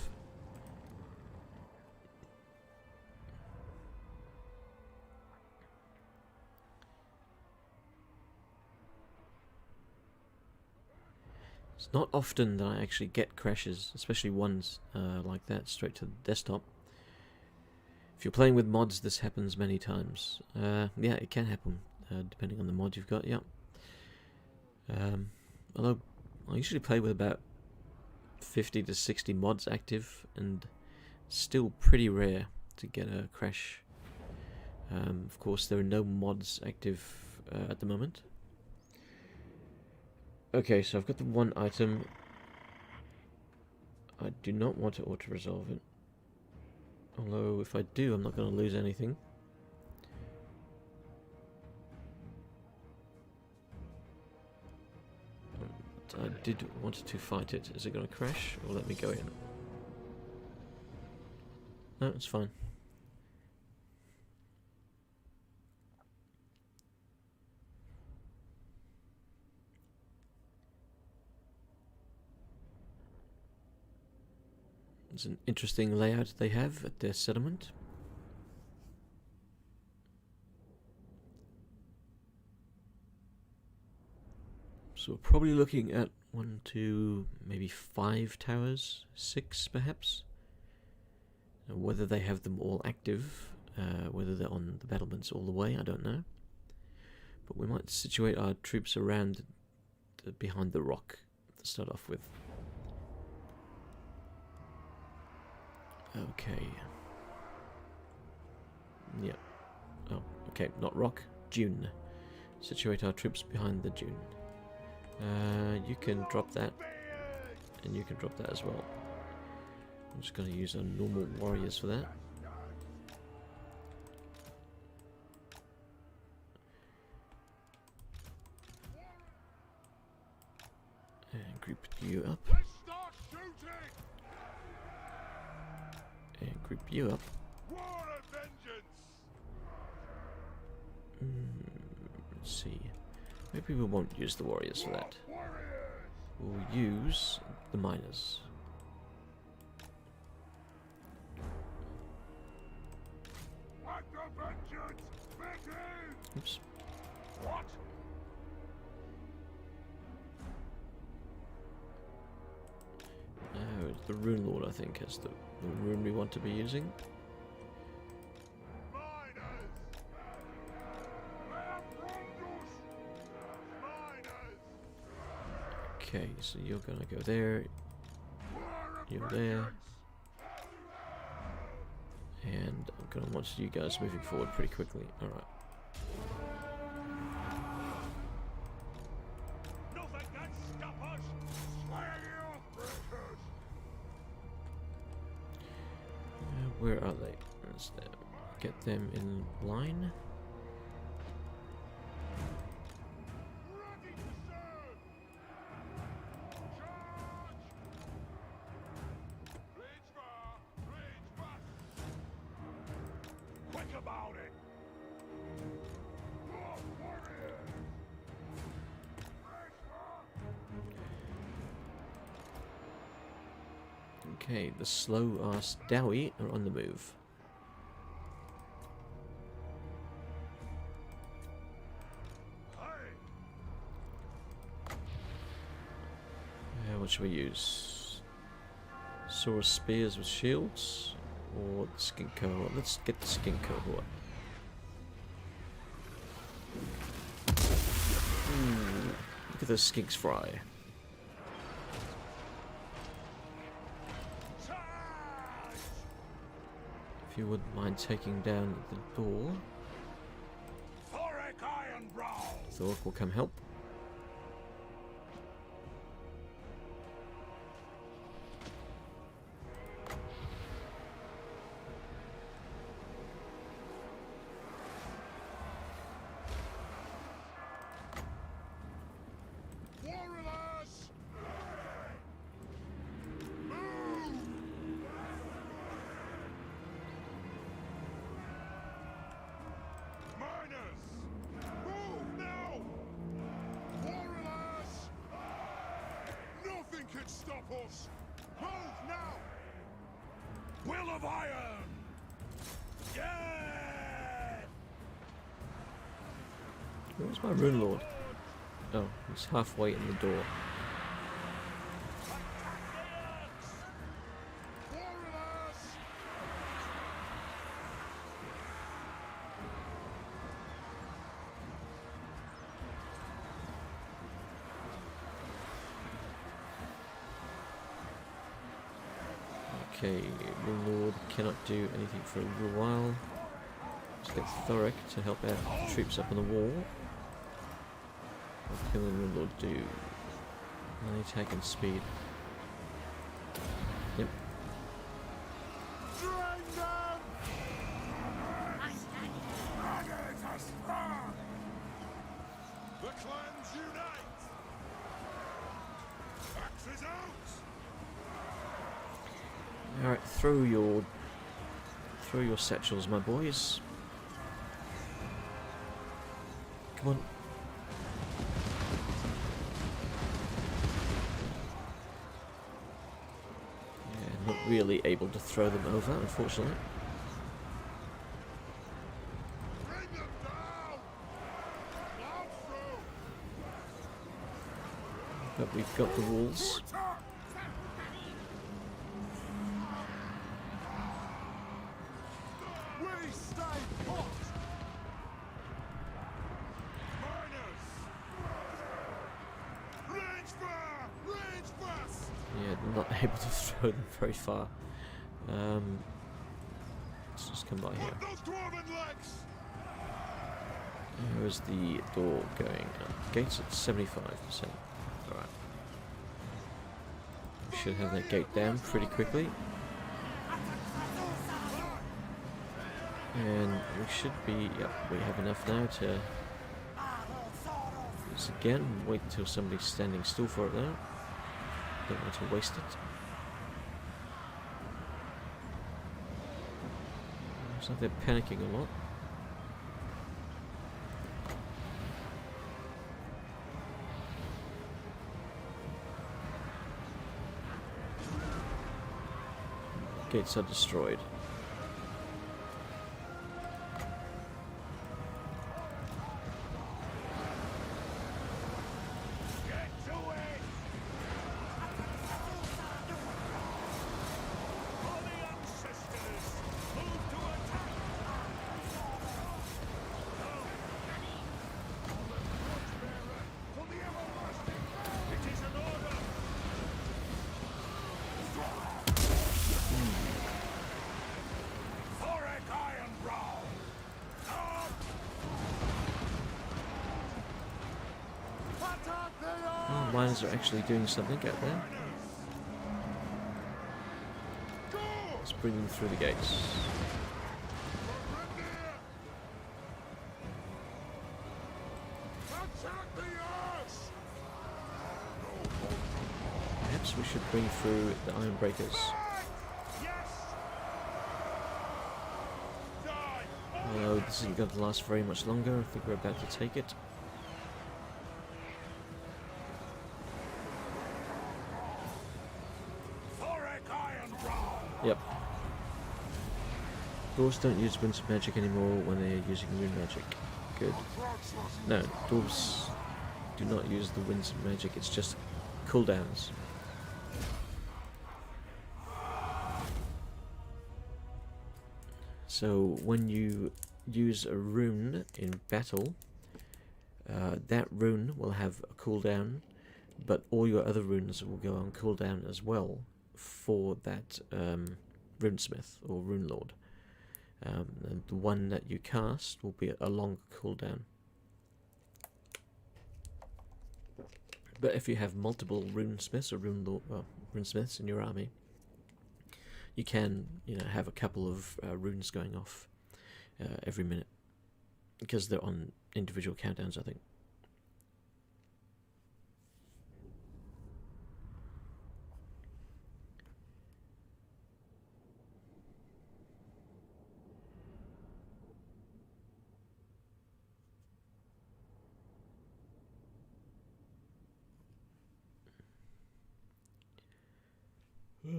It's not often that I actually get crashes, especially ones like that, straight to the desktop. If you're playing with mods, this happens many times. Yeah, it can happen, depending on the mod you've got, yeah. Although I usually play with about 50 to 60 mods active, and still pretty rare to get a crash. Of course, there are no mods active at the moment. Okay, so I've got the one item. I do not want to auto-resolve it. Although, if I do, I'm not going to lose anything. I did want to fight it. Is it going to crash or let me go in? No, it's fine. It's an interesting layout they have at their settlement. So we're probably looking at 1, 2, maybe 5 towers, 6 perhaps. Whether they have them all active, whether they're on the battlements all the way, I don't know. But we might situate our troops around behind the rock to start off with. Okay. Yeah. Oh, okay, not rock, dune. Situate our troops behind the dune. You can drop that, and you can drop that as well. I'm just going to use our normal warriors for that. And group you up. And group you up. War and vengeance! Let's see. Maybe we won't use the warriors for that. Warriors! We'll use the miners. Let the vengeance begin! Oops. What? Oh, the Rune Lord, I think, is the rune we want to be using. Miners! Miners! Okay, so you're gonna go there, War and you're there, vengeance! and I'm gonna want you guys moving forward pretty quickly. Alright. Nothing can stop us! Slay the oath-breakers! Where are they? Let's get them in line. Ready to serve! Charge! Reach far, reach fast! Quick about it! Warriors! Reach far! Okay, the slow-ass Dowie are on the move. Hey! What should we use? Sword spears with shields? Or the skin cohort? Let's get the skin cohort. Look at those skinks fry. Charge! If you wouldn't mind taking down the door, Thorek Ironbrow! Thorek will come help. Warriors! Move! Miners! Move now! Warriors! Nothing can stop us! Move now! Will of Iron! Yeah! Where's my Rune Lord? Oh, he's halfway in the door. Warriors! Okay, Rune Lord cannot do anything for a little while. Let's get Thorek to help out the troops up on the wall. What can the Rune Lord do? 9 attack and speed. Yep. Drain them! Ready to start! The clans unite! Axes out! Alright, throw your satchels, my boys. Come on. Yeah, not really able to throw them over, unfortunately. Bring them down! Plow through! But we've got the walls. We stay put! Miners! Range fire! Range fast! Yeah, not able to throw them very far. Let's just come by here. Put those dwarven legs! Where's the door going? Gate's at 75%. Alright. We should have that gate down pretty quickly. And we should be, yep, we have enough now to use again. Wait until somebody's standing still for it though. Don't want to waste it. like they're panicking a lot. Gates are destroyed. Get to it! For the ancestors! Move to attack! For the everlasting! It is an order! Thorek Ironbrow! Up! Attack the Oh, miners are actually doing something out there. Go! Let's bring them through the gates. Attack the earth! Perhaps we should bring through the iron breakers. Yes! Die! Although this isn't going to last very much longer. I think we're about to take it. Thorek Ironbrow! Yep. Dwarves don't use winds of magic anymore when they are using rune magic. Good. No, dwarves do not use the winds of magic, it's just cooldowns. So when you use a rune in battle, that rune will have a cooldown, but all your other runes will go on cooldown as well for that runesmith or rune lord. And the one that you cast will be a longer cooldown. But if you have multiple runesmiths or runesmiths in your army, you can, have a couple of runes going off every minute because they're on individual countdowns, I think.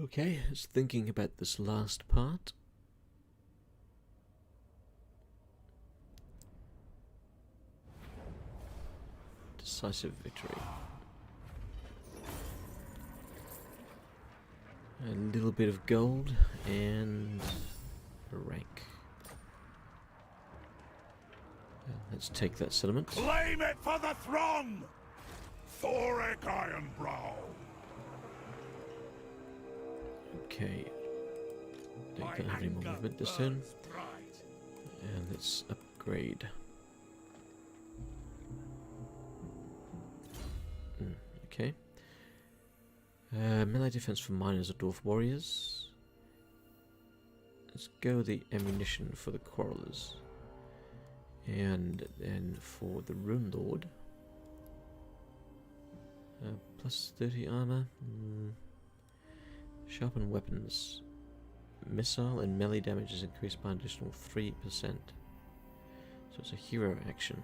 Okay, just thinking about this last part. Decisive victory. A little bit of gold and a rank. Let's take that settlement. Claim it for the throne! Thorek Ironbrow! Okay. Don't have any more movement this turn. And let's upgrade. Okay. Melee defense for miners or dwarf warriors. Let's go with the ammunition for the quarrelers. And then for the rune lord. Plus 30 armor. Sharpen weapons. Missile and melee damage is increased by an additional 3%. So it's a hero action.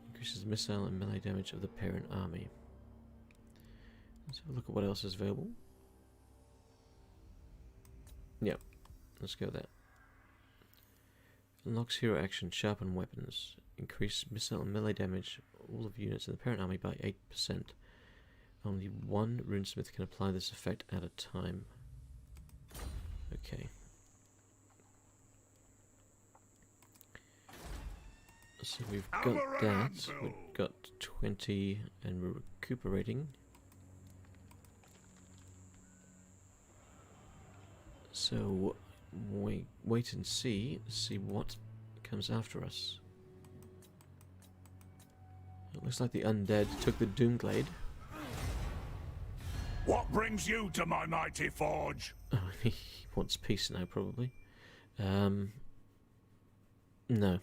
Increases the missile and melee damage of the parent army. Let's have a look at what else is available. Yep, let's go with that. Unlocks hero action, sharpen weapons. Increase missile and melee damage all of units in the parent army by 8%. Only one runesmith can apply this effect at a time. Okay. So we've got that. We've got 20 and we're recuperating. So wait and see what comes after us. It looks like the undead took the Doomglade. What brings you to my mighty forge? Oh, he wants peace now, probably. No.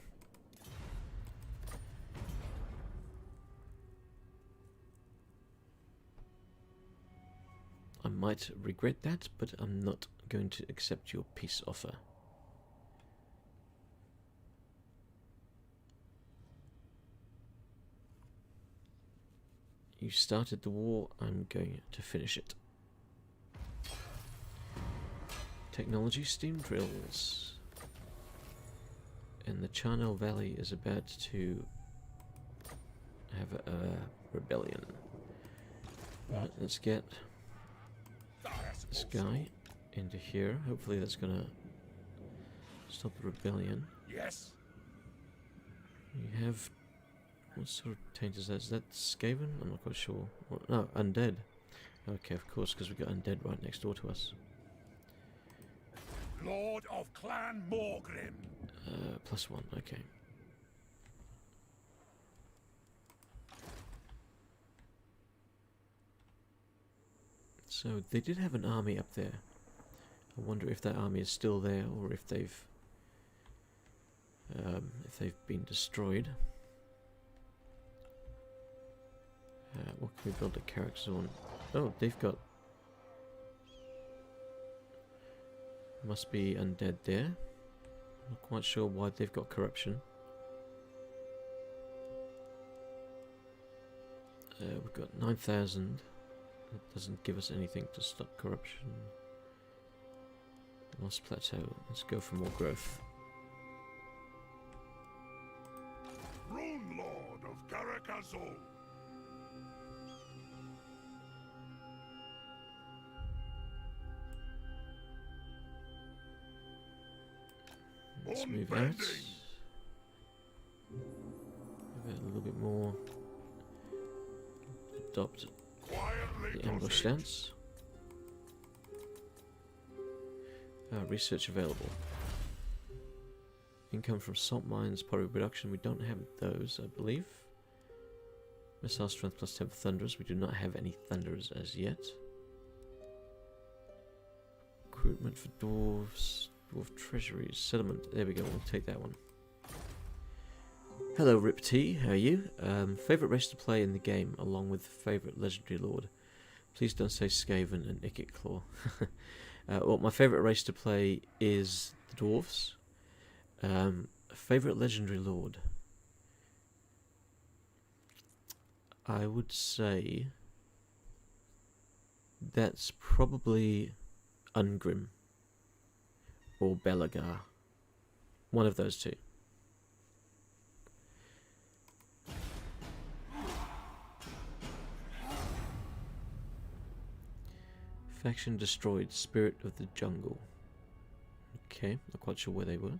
might regret that, but I'm not going to accept your peace offer. You started the war, I'm going to finish it. Technology steam drills. And the Charnel Valley is about to have a rebellion. Right, let's get this guy into here. Hopefully that's gonna stop the rebellion. Yes. You have... what sort of taint is that? Is that Skaven? I'm not quite sure. Or, no, undead. Okay, of course, because we've got undead right next door to us. Lord of Clan Morgrim. +1, okay. So they did have an army up there. I wonder if that army is still there or if they've been destroyed. What can we build a character on? Oh, they've got... must be undead there. Not quite sure why they've got corruption. We've got 9,000. That doesn't give us anything to stop corruption. Lost plateau. Let's go for more growth. Rune Lord of Garakazol. Let's move out. Move out a little bit more. Adopt the ambush stance. Research available. Income from salt mines, pottery production. We don't have those, I believe. Missile strength +10 for thunderers. We do not have any thunderers as yet. Recruitment for dwarves. Dwarf treasuries. Settlement. There we go. We'll take that one. Hello, Rip T. How are you? Favorite race to play in the game, along with favorite legendary lord. Please don't say Skaven and Ikit Claw. Well, my favorite race to play is the dwarves. Favorite legendary lord. I would say that's probably Ungrim or Belagar. One of those two. Faction destroyed. Spirit of the Jungle. Okay, not quite sure where they were.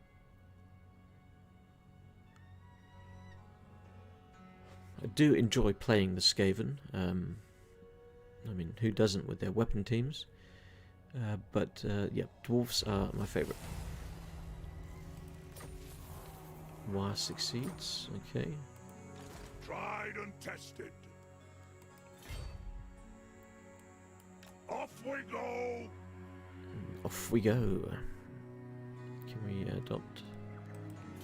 I do enjoy playing the Skaven. I mean, who doesn't with their weapon teams? But yeah, dwarves are my favourite. War succeeds. Okay. Tried and tested. Off we go. Off we go. Can we adopt?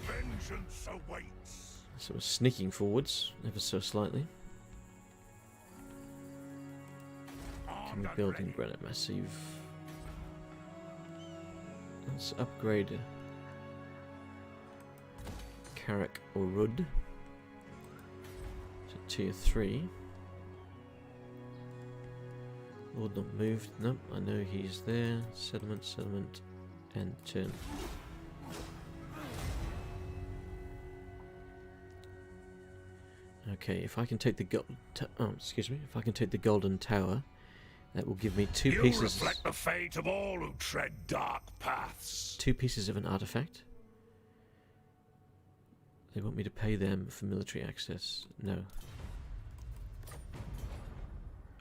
Vengeance awaits. So we're sneaking forwards, ever so slightly. Can we build in granite massive? Let's upgrade Carrick or Rud to tier 3. Lord not moved. Nope, I know he's there. Settlement, settlement, and turn. Okay, if I can take the if I can take the golden tower, that will give me two pieces. Reflect the fate of all who tread dark paths. 2 pieces of an artifact. They want me to pay them for military access. No.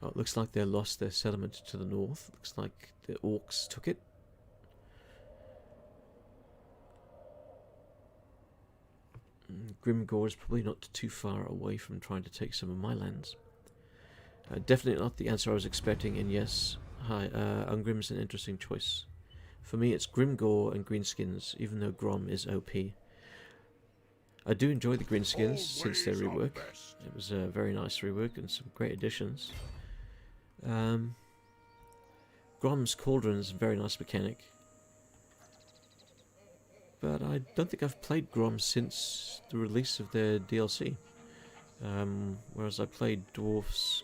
Oh, it looks like they lost their settlement to the north. Looks like the orcs took it. Grimgore is probably not too far away from trying to take some of my lands. Definitely not the answer I was expecting, and yes, hi, Ungrim is an interesting choice. For me, it's Grimgore and Greenskins, even though Grom is OP. I do enjoy the Greenskins since their rework. It was a very nice rework and some great additions. Grom's Cauldron is a very nice mechanic. But I don't think I've played Grom since the release of their DLC. Whereas I played Dwarfs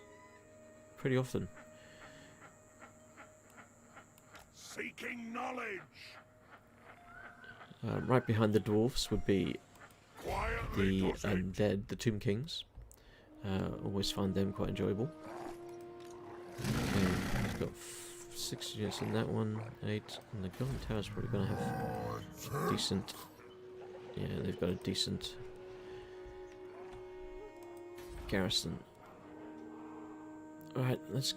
pretty often. Seeking knowledge. Right behind the Dwarfs would be Quietly the does it. Undead, the Tomb Kings. Always find them quite enjoyable. Okay, we've got 6 units in that one, 8, and the Golden Tower's probably going to have decent... Yeah, they've got a decent garrison. Alright, let's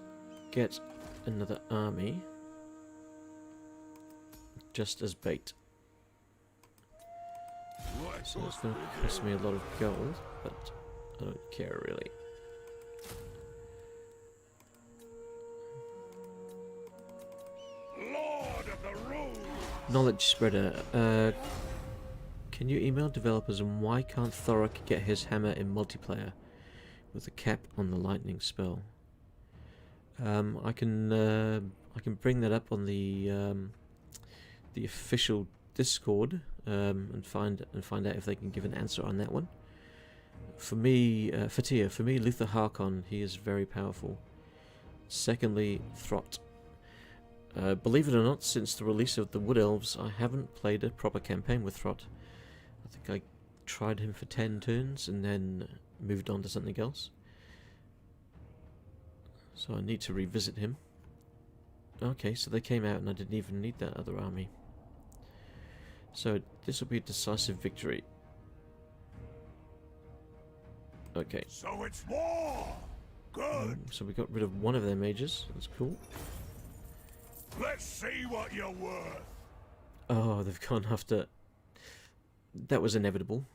get another army. Just as bait. So it's going to cost me a lot of gold, but I don't care really. Lord of the Rules. Knowledge spreader. Can you email developers and why can't Thorek get his hammer in multiplayer with a cap on the lightning spell? I can bring that up on the official Discord and find out if they can give an answer on that one. For me, Luther Harkon, he is very powerful. Secondly, Throt. Believe it or not, since the release of the Wood Elves, I haven't played a proper campaign with Throt. I think I tried him for 10 turns and then moved on to something else. So I need to revisit him. Okay, so they came out and I didn't even need that other army. So this will be a decisive victory. Okay. So it's war. Good. So we got rid of one of their mages. That's cool. Let's see what you're worth. Oh, they've gone after... That was inevitable.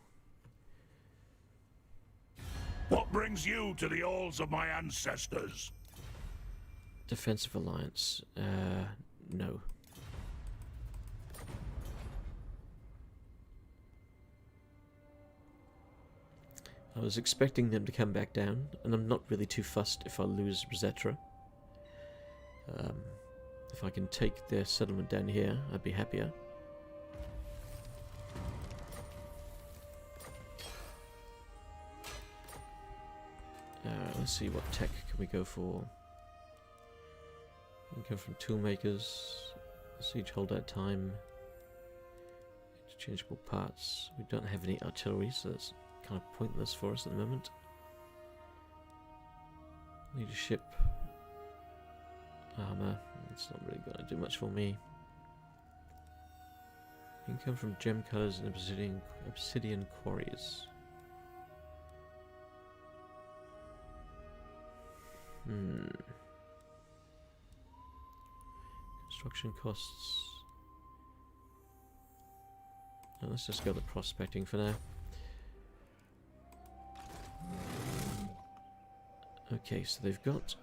What brings you to the halls of my ancestors? Defensive alliance. No. I was expecting them to come back down, and I'm not really too fussed if I lose Rosetta. If I can take their settlement down here, I'd be happier. Let's see, what tech can we go for? We can go from toolmakers, siege holdout time, interchangeable parts. We don't have any artillery, so that's kind of pointless for us at the moment. Leadership, armor, it's not really going to do much for me. Income from gem cutters and obsidian quarries. Construction costs. No, let's just go to prospecting for now. Okay, so they've got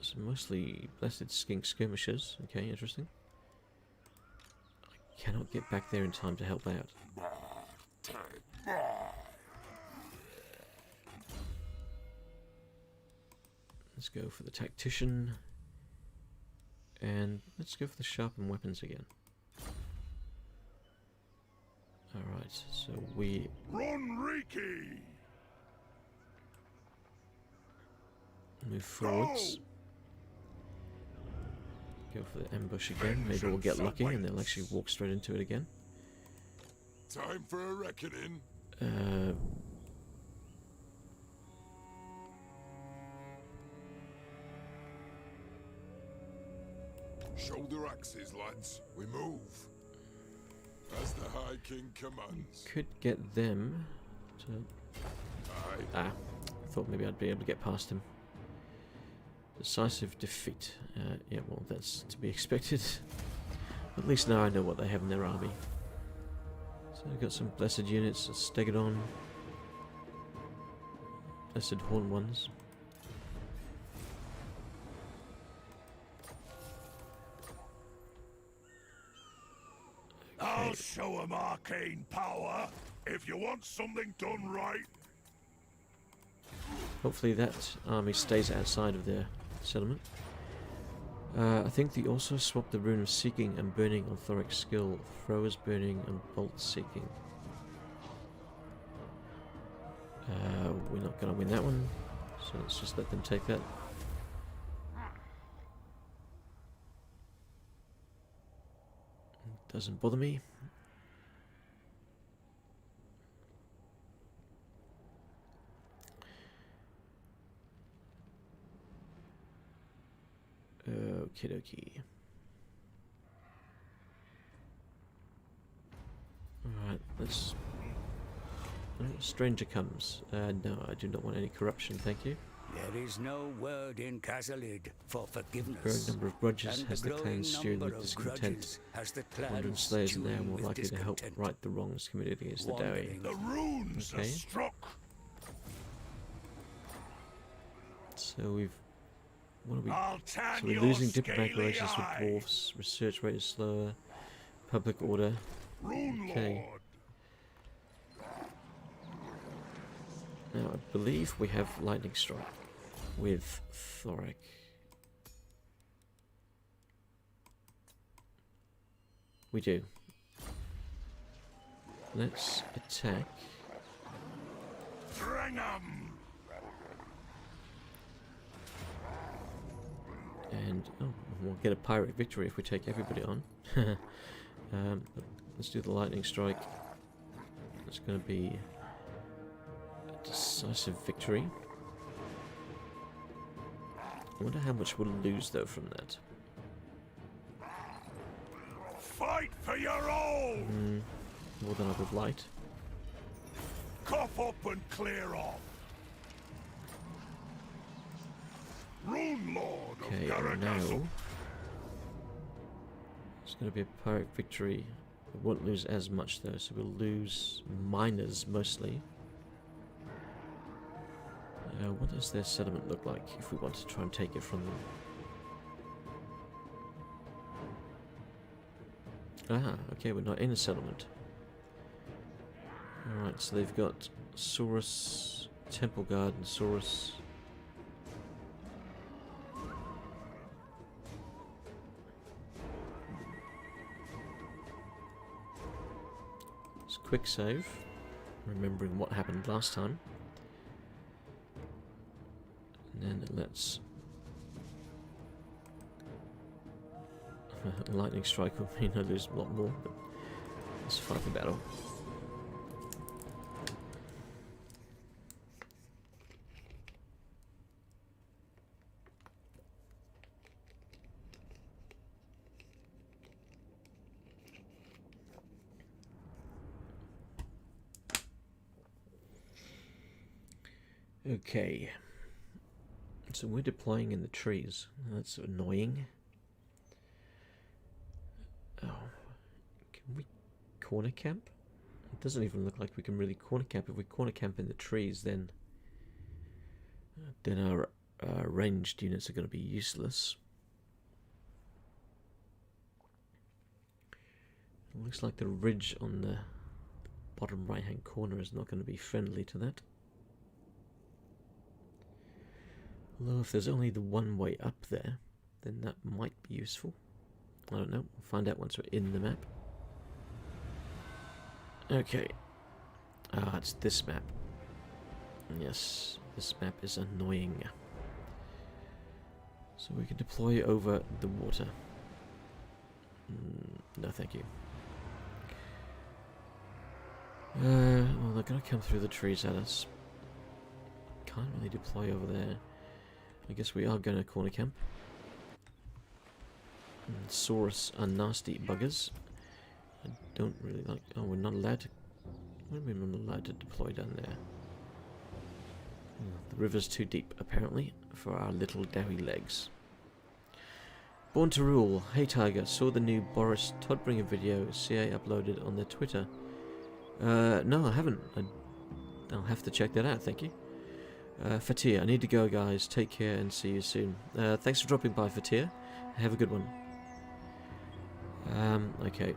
some mostly blessed skink skirmishers. Okay, interesting. I cannot get back there in time to help out. Let's go for the tactician. And let's go for the sharpened weapons again. Alright, so we... Run, Riki! move forwards. Go for the ambush again. Maybe we'll get lucky and they'll actually walk straight into it again. Time for a reckoning. Shoulder axes, lads. We move. As the High King commands. Could get them to... Aye. I thought maybe I'd be able to get past him. Decisive defeat. Yeah, well, that's to be expected. At least now I know what they have in their army. So we've got some blessed units, a Stegodon. Blessed Horn ones. I'll show 'em arcane power if you want something done right. Hopefully that army stays outside of their settlement. I think they also swapped the rune of seeking and burning on Thorek's skill. Thrower's burning and bolt seeking. We're not going to win that one, so let's just let them take that. Doesn't bother me. Okie dokie. Alright, let's... Oh, stranger comes. No, I do not want any corruption, thank you. There is no word in Casalid for forgiveness. Growing number of grudges and has the clan stewing with of discontent. grudges has the clan Wandering slayers are now stewing more with likely to help discontent. right the wrongs committed against the Dowie. Wandering. The runes are Okay. struck. So we've... What are we... I'll tan So we're your losing diplomatic scaly relations with eye. dwarfs, research rate is slower, public order. Rune Okay. Lord. Now I believe we have lightning strike with Thorek. We do. Let's attack. Bring 'em. And oh, we'll get a pirate victory if we take everybody on. But let's do the lightning strike. It's going to be a decisive victory. I wonder how much we'll lose though from that. Fight for your own. More than I would like. Cough up and clear off. Rune Lord Okay, of and Garagasso. now it's going to be a pirate victory. We won't lose as much though, so we'll lose miners mostly. What does their settlement look like if we want to try and take it from them? Ah, okay, we're not in a settlement. Alright, so they've got Saurus, Temple Guard, and Saurus. Let's quick save, remembering what happened last time. And then let's... lightning strike will mean I lose a lot more, but let's fight the battle. Okay. So we're deploying in the trees. That's annoying. Oh. Can we corner camp? It doesn't even look like we can really corner camp. If we corner camp in the trees, then our ranged units are going to be useless. It looks like the ridge on the bottom right hand corner is not going to be friendly to that. Although if there's only the one way up there, then that might be useful. I don't know, we'll find out once we're in the map. Okay. Ah, it's this map. Yes, this map is annoying. So we can deploy over the water. No, thank you. Well, they're gonna come through the trees at us. Can't really deploy over there. I guess we are going to corner camp. Saurus are nasty buggers. I don't really like... Oh, we're not allowed to... What do we mean we're not allowed to deploy down there? The river's too deep, apparently, for our little doughy legs. Born to Rule. Hey Tiger, saw the new Boris Todbringer video CA uploaded on their Twitter. No, I haven't. I'll have to check that out, thank you. Fatir, I need to go, guys. Take care and see you soon. Thanks for dropping by, Fatir. Have a good one. Okay.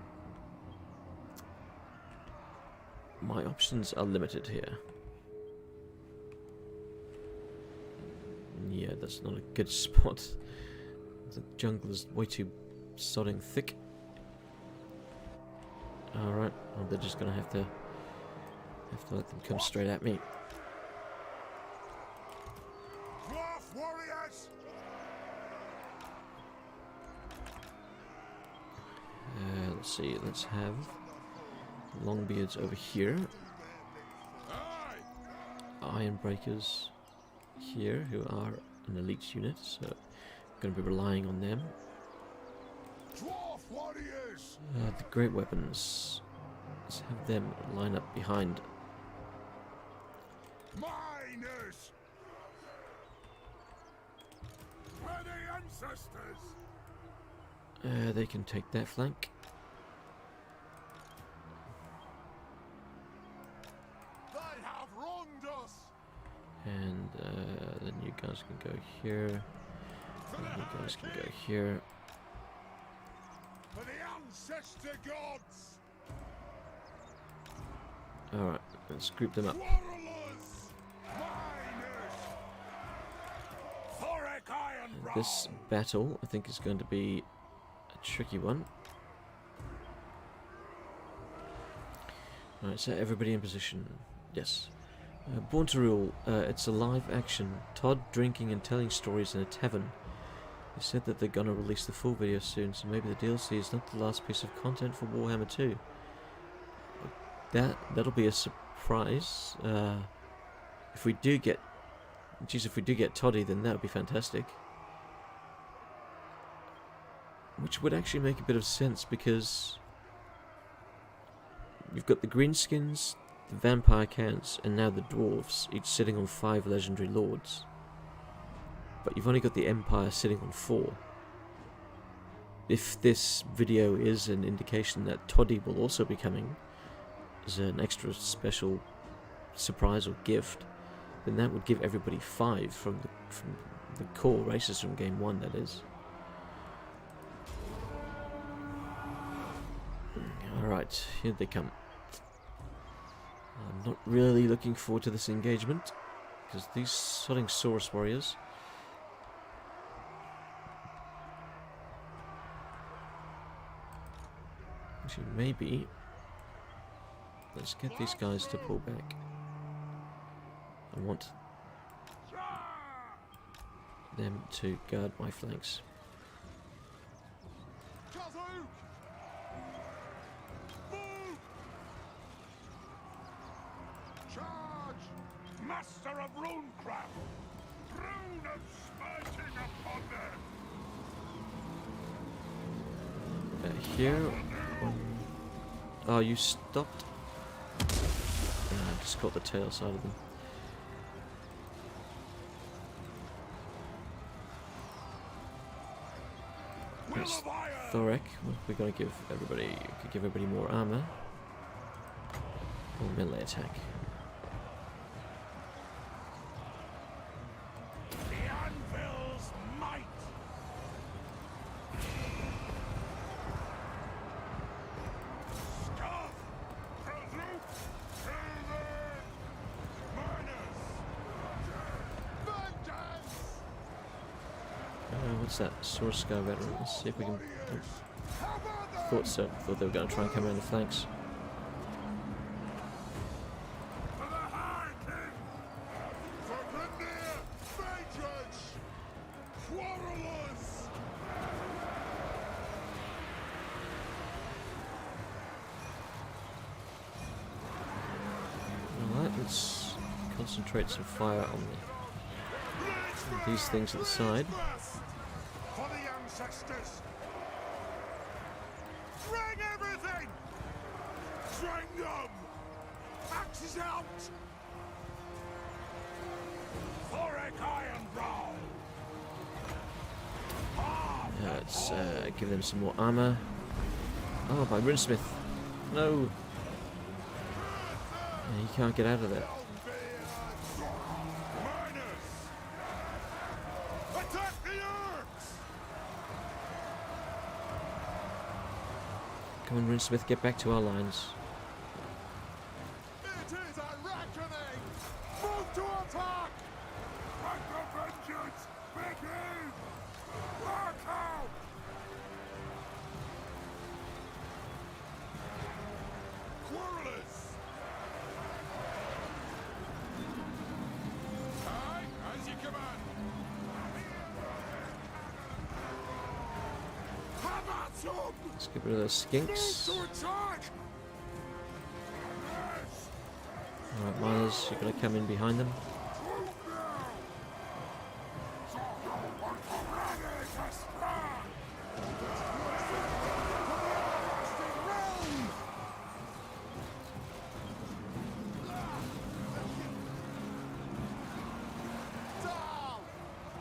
My options are limited here. Yeah, that's not a good spot. The jungle is way too sodding thick. Alright, well, they're just gonna have to let them come straight at me. Dwarf warriors! Let's see, let's have Longbeards over here. Ironbreakers here, who are an elite unit, so I'm going to be relying on them. Dwarf warriors! The great weapons, let's have them line up behind. Miners! Many ancestors! They can take that flank. They have wronged us! And then you guys can go here. And you guys can go here. For the ancestor gods! Alright, let's group them up. Quarrelers! Miners! Thorek Ironbrow! This battle, I think, is going to be a tricky one. Alright, so everybody in position. Yes. Born to Rule, it's a live action. Todd drinking and telling stories in a tavern. They said that they're gonna release the full video soon, so maybe the DLC is not the last piece of content for Warhammer 2. That'll be a surprise. If we do get Toddy, then that would be fantastic. Which would actually make a bit of sense, because you've got the greenskins, the vampire counts, and now the dwarves, each sitting on 5 legendary lords. But you've only got the Empire sitting on 4. If this video is an indication that Toddy will also be coming as an extra special surprise or gift, then that would give everybody 5 from the core races from Game 1, that is. Alright, here they come. I'm not really looking forward to this engagement, because these sodding Saurus warriors... Actually, maybe... Let's get these guys to pull back. I want them to guard my flanks. Charge! Master of Runecraft! Rune of smiting upon them! Here... Oh, you stopped? I just got the tail side of them. That's Thorek. Well, we're gonna give everybody more armor. Or melee attack. The anvil's might! Scuff! Produce! Children! Miners! Vengeance! What's that? Source Scar veteran. Let's see if we can... Thought so. Thought they were going to try and come around the flanks. For the High King! For Grenadier! Vengeance! Quarrelers! Alright, let's concentrate some fire on these things at the side. For the ancestors! Drag everything! Drag them! Axes out! Thorek Ironbrow! Let's give them some more armor. Oh, my runesmith. No! Yeah, he can't get out of there. Miners! Attack the Orcs! Come on, runesmith, get back to our lines. It is a reckoning! Move to attack! Let the vengeance begin! Work out! Quarrelers! Aye, as you command. Have at 'em! Let's get rid of those skinks. To attack! Yes! Alright, miners, you're gonna come in behind them.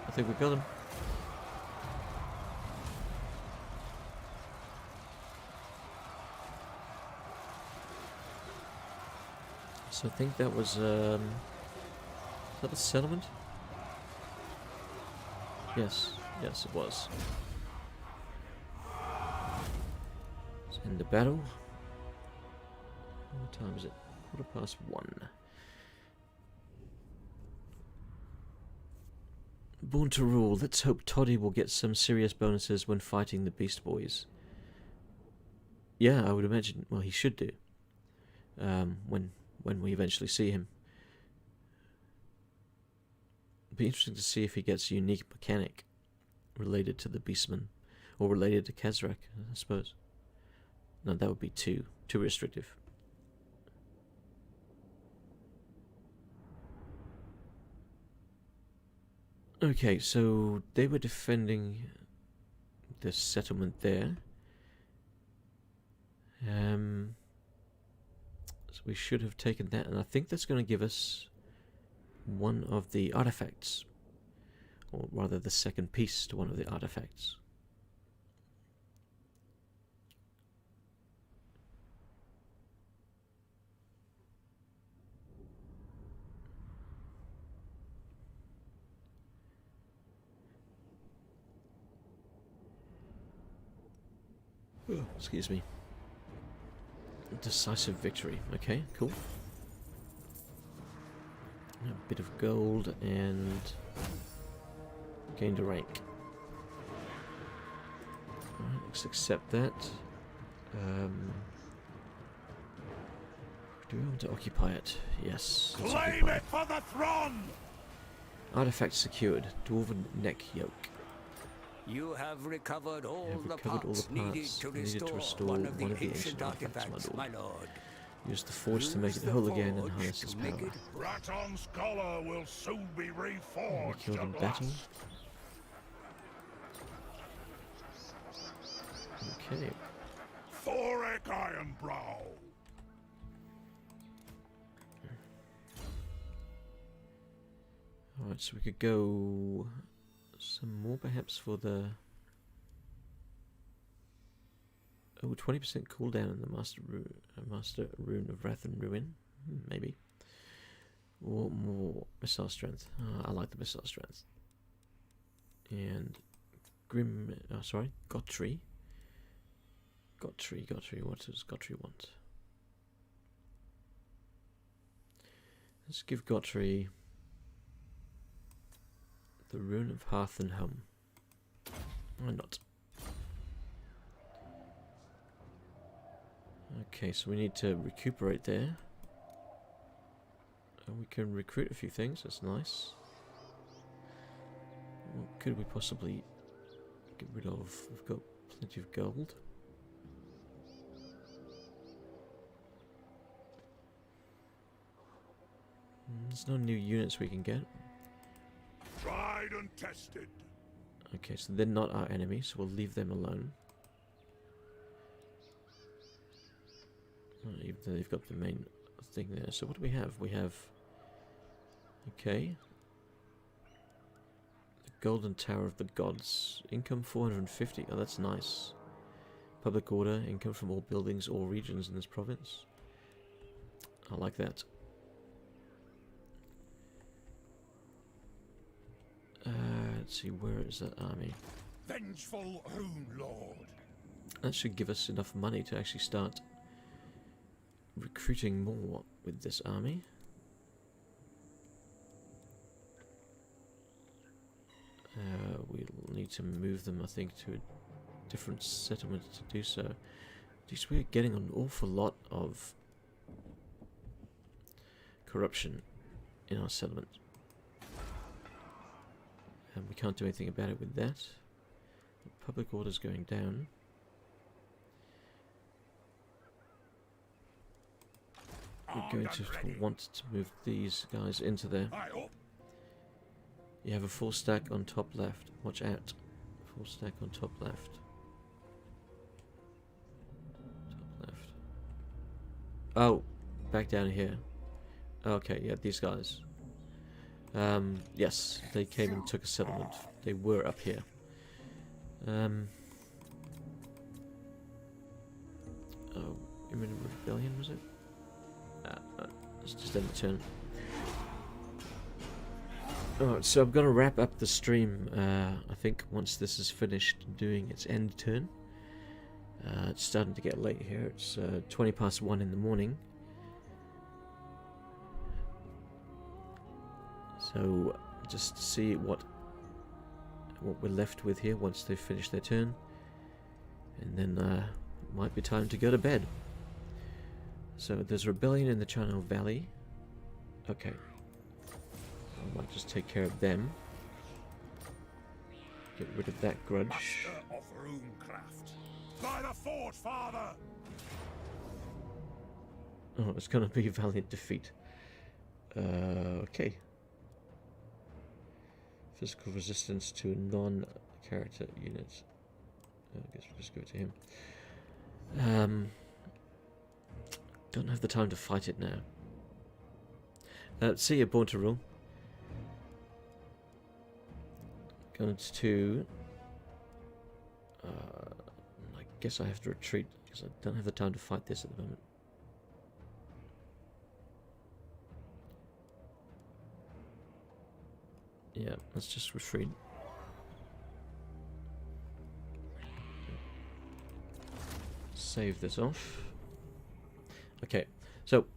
I think we got him. So I think that was, is that a settlement? Yes, yes it was. Let's end the battle. What time is it? 1:15. Born to rule. Let's hope Toddy will get some serious bonuses when fighting the Beast Boys. Yeah, I would imagine. Well, he should do. When we eventually see him. It'd be interesting to see if he gets a unique mechanic related to the Beastmen, or related to Kazrak, I suppose. No, that would be too restrictive. Okay, so they were defending the settlement there. So we should have taken that, and I think that's going to give us one of the artifacts, or rather the second piece to one of the artifacts. Oh, excuse me. Decisive victory. Okay, cool. A bit of gold and gained a rank. Alright, let's accept that. Do we want to occupy it? Yes. Let's Claim occupy it for the throne! Artifact secured. Dwarven neck yoke. You have recovered all have the recovered all parts the needed parts to needed to restore one of the ancient artifacts, artifacts, my lord. Use the forge to make Use it the whole again and forge harness to its make power. it Raton's collar will soon be We reforged killed in at battle. last. Okay. Thorek Ironbrow. Alright, so we could go some more perhaps for the... Oh, 20% cooldown in the Master Rune of Wrath and Ruin. Maybe. Or more missile strength. I like the missile strength. And Gotri. Gotri, what does Gotri want? Let's give Gotri the Rune of Hearth and Hum. Why not? Okay, so we need to recuperate there. And we can recruit a few things, that's nice. What could we possibly get rid of? We've got plenty of gold. There's no new units we can get. Tried and tested. Okay, so they're not our enemy, so we'll leave them alone. Even though they've got the main thing there. So what do we have? We have... Okay. The Golden Tower of the Gods. Income 450. Oh, that's nice. Public order. Income from all buildings, all regions in this province. I like that. Let's see, where is that army? Vengeful Rune Lord. That should give us enough money to actually start recruiting more with this army. We need to move them, I think, to a different settlement to do so. Just we're getting an awful lot of corruption in our settlement. And we can't do anything about it with that. Public order's going down. We're going to want to move these guys into there. You have a full stack on top left. Watch out. Full stack on top left. Top left. Oh, back down here. Okay, yeah, these guys. Yes, they came and took a settlement. They were up here. Oh, imminent rebellion, was it? Let's just end the turn. Alright, so I'm going to wrap up the stream, I think, once this is finished doing its end turn. It's starting to get late here. It's 20 past 1 in the morning. So, just see what we're left with here once they've finished their turn. And then it might be time to go to bed. So there's rebellion in the Channel Valley. Okay. I might just take care of them. Get rid of that grudge. Master of runecraft. By the forge, father! Oh, it's gonna be a valiant defeat. Okay. Physical resistance to non-character units. I guess we'll just go to him. Don't have the time to fight it now. See you, Born to Rule. Going to... I guess I have to retreat, because I don't have the time to fight this at the moment. Yeah, let's just retreat. Save this off. Okay, so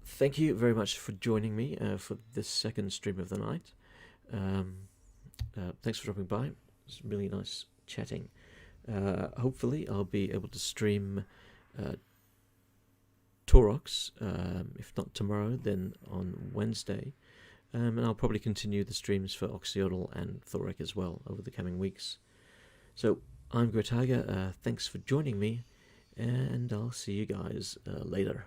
thank you very much for joining me for this second stream of the night. Thanks for dropping by. It's really nice chatting. Hopefully I'll be able to stream Thorok's, if not tomorrow, then on Wednesday. And I'll probably continue the streams for Oxyodal and Thorek as well over the coming weeks. So, I'm Grudges. Thanks for joining me, and I'll see you guys later.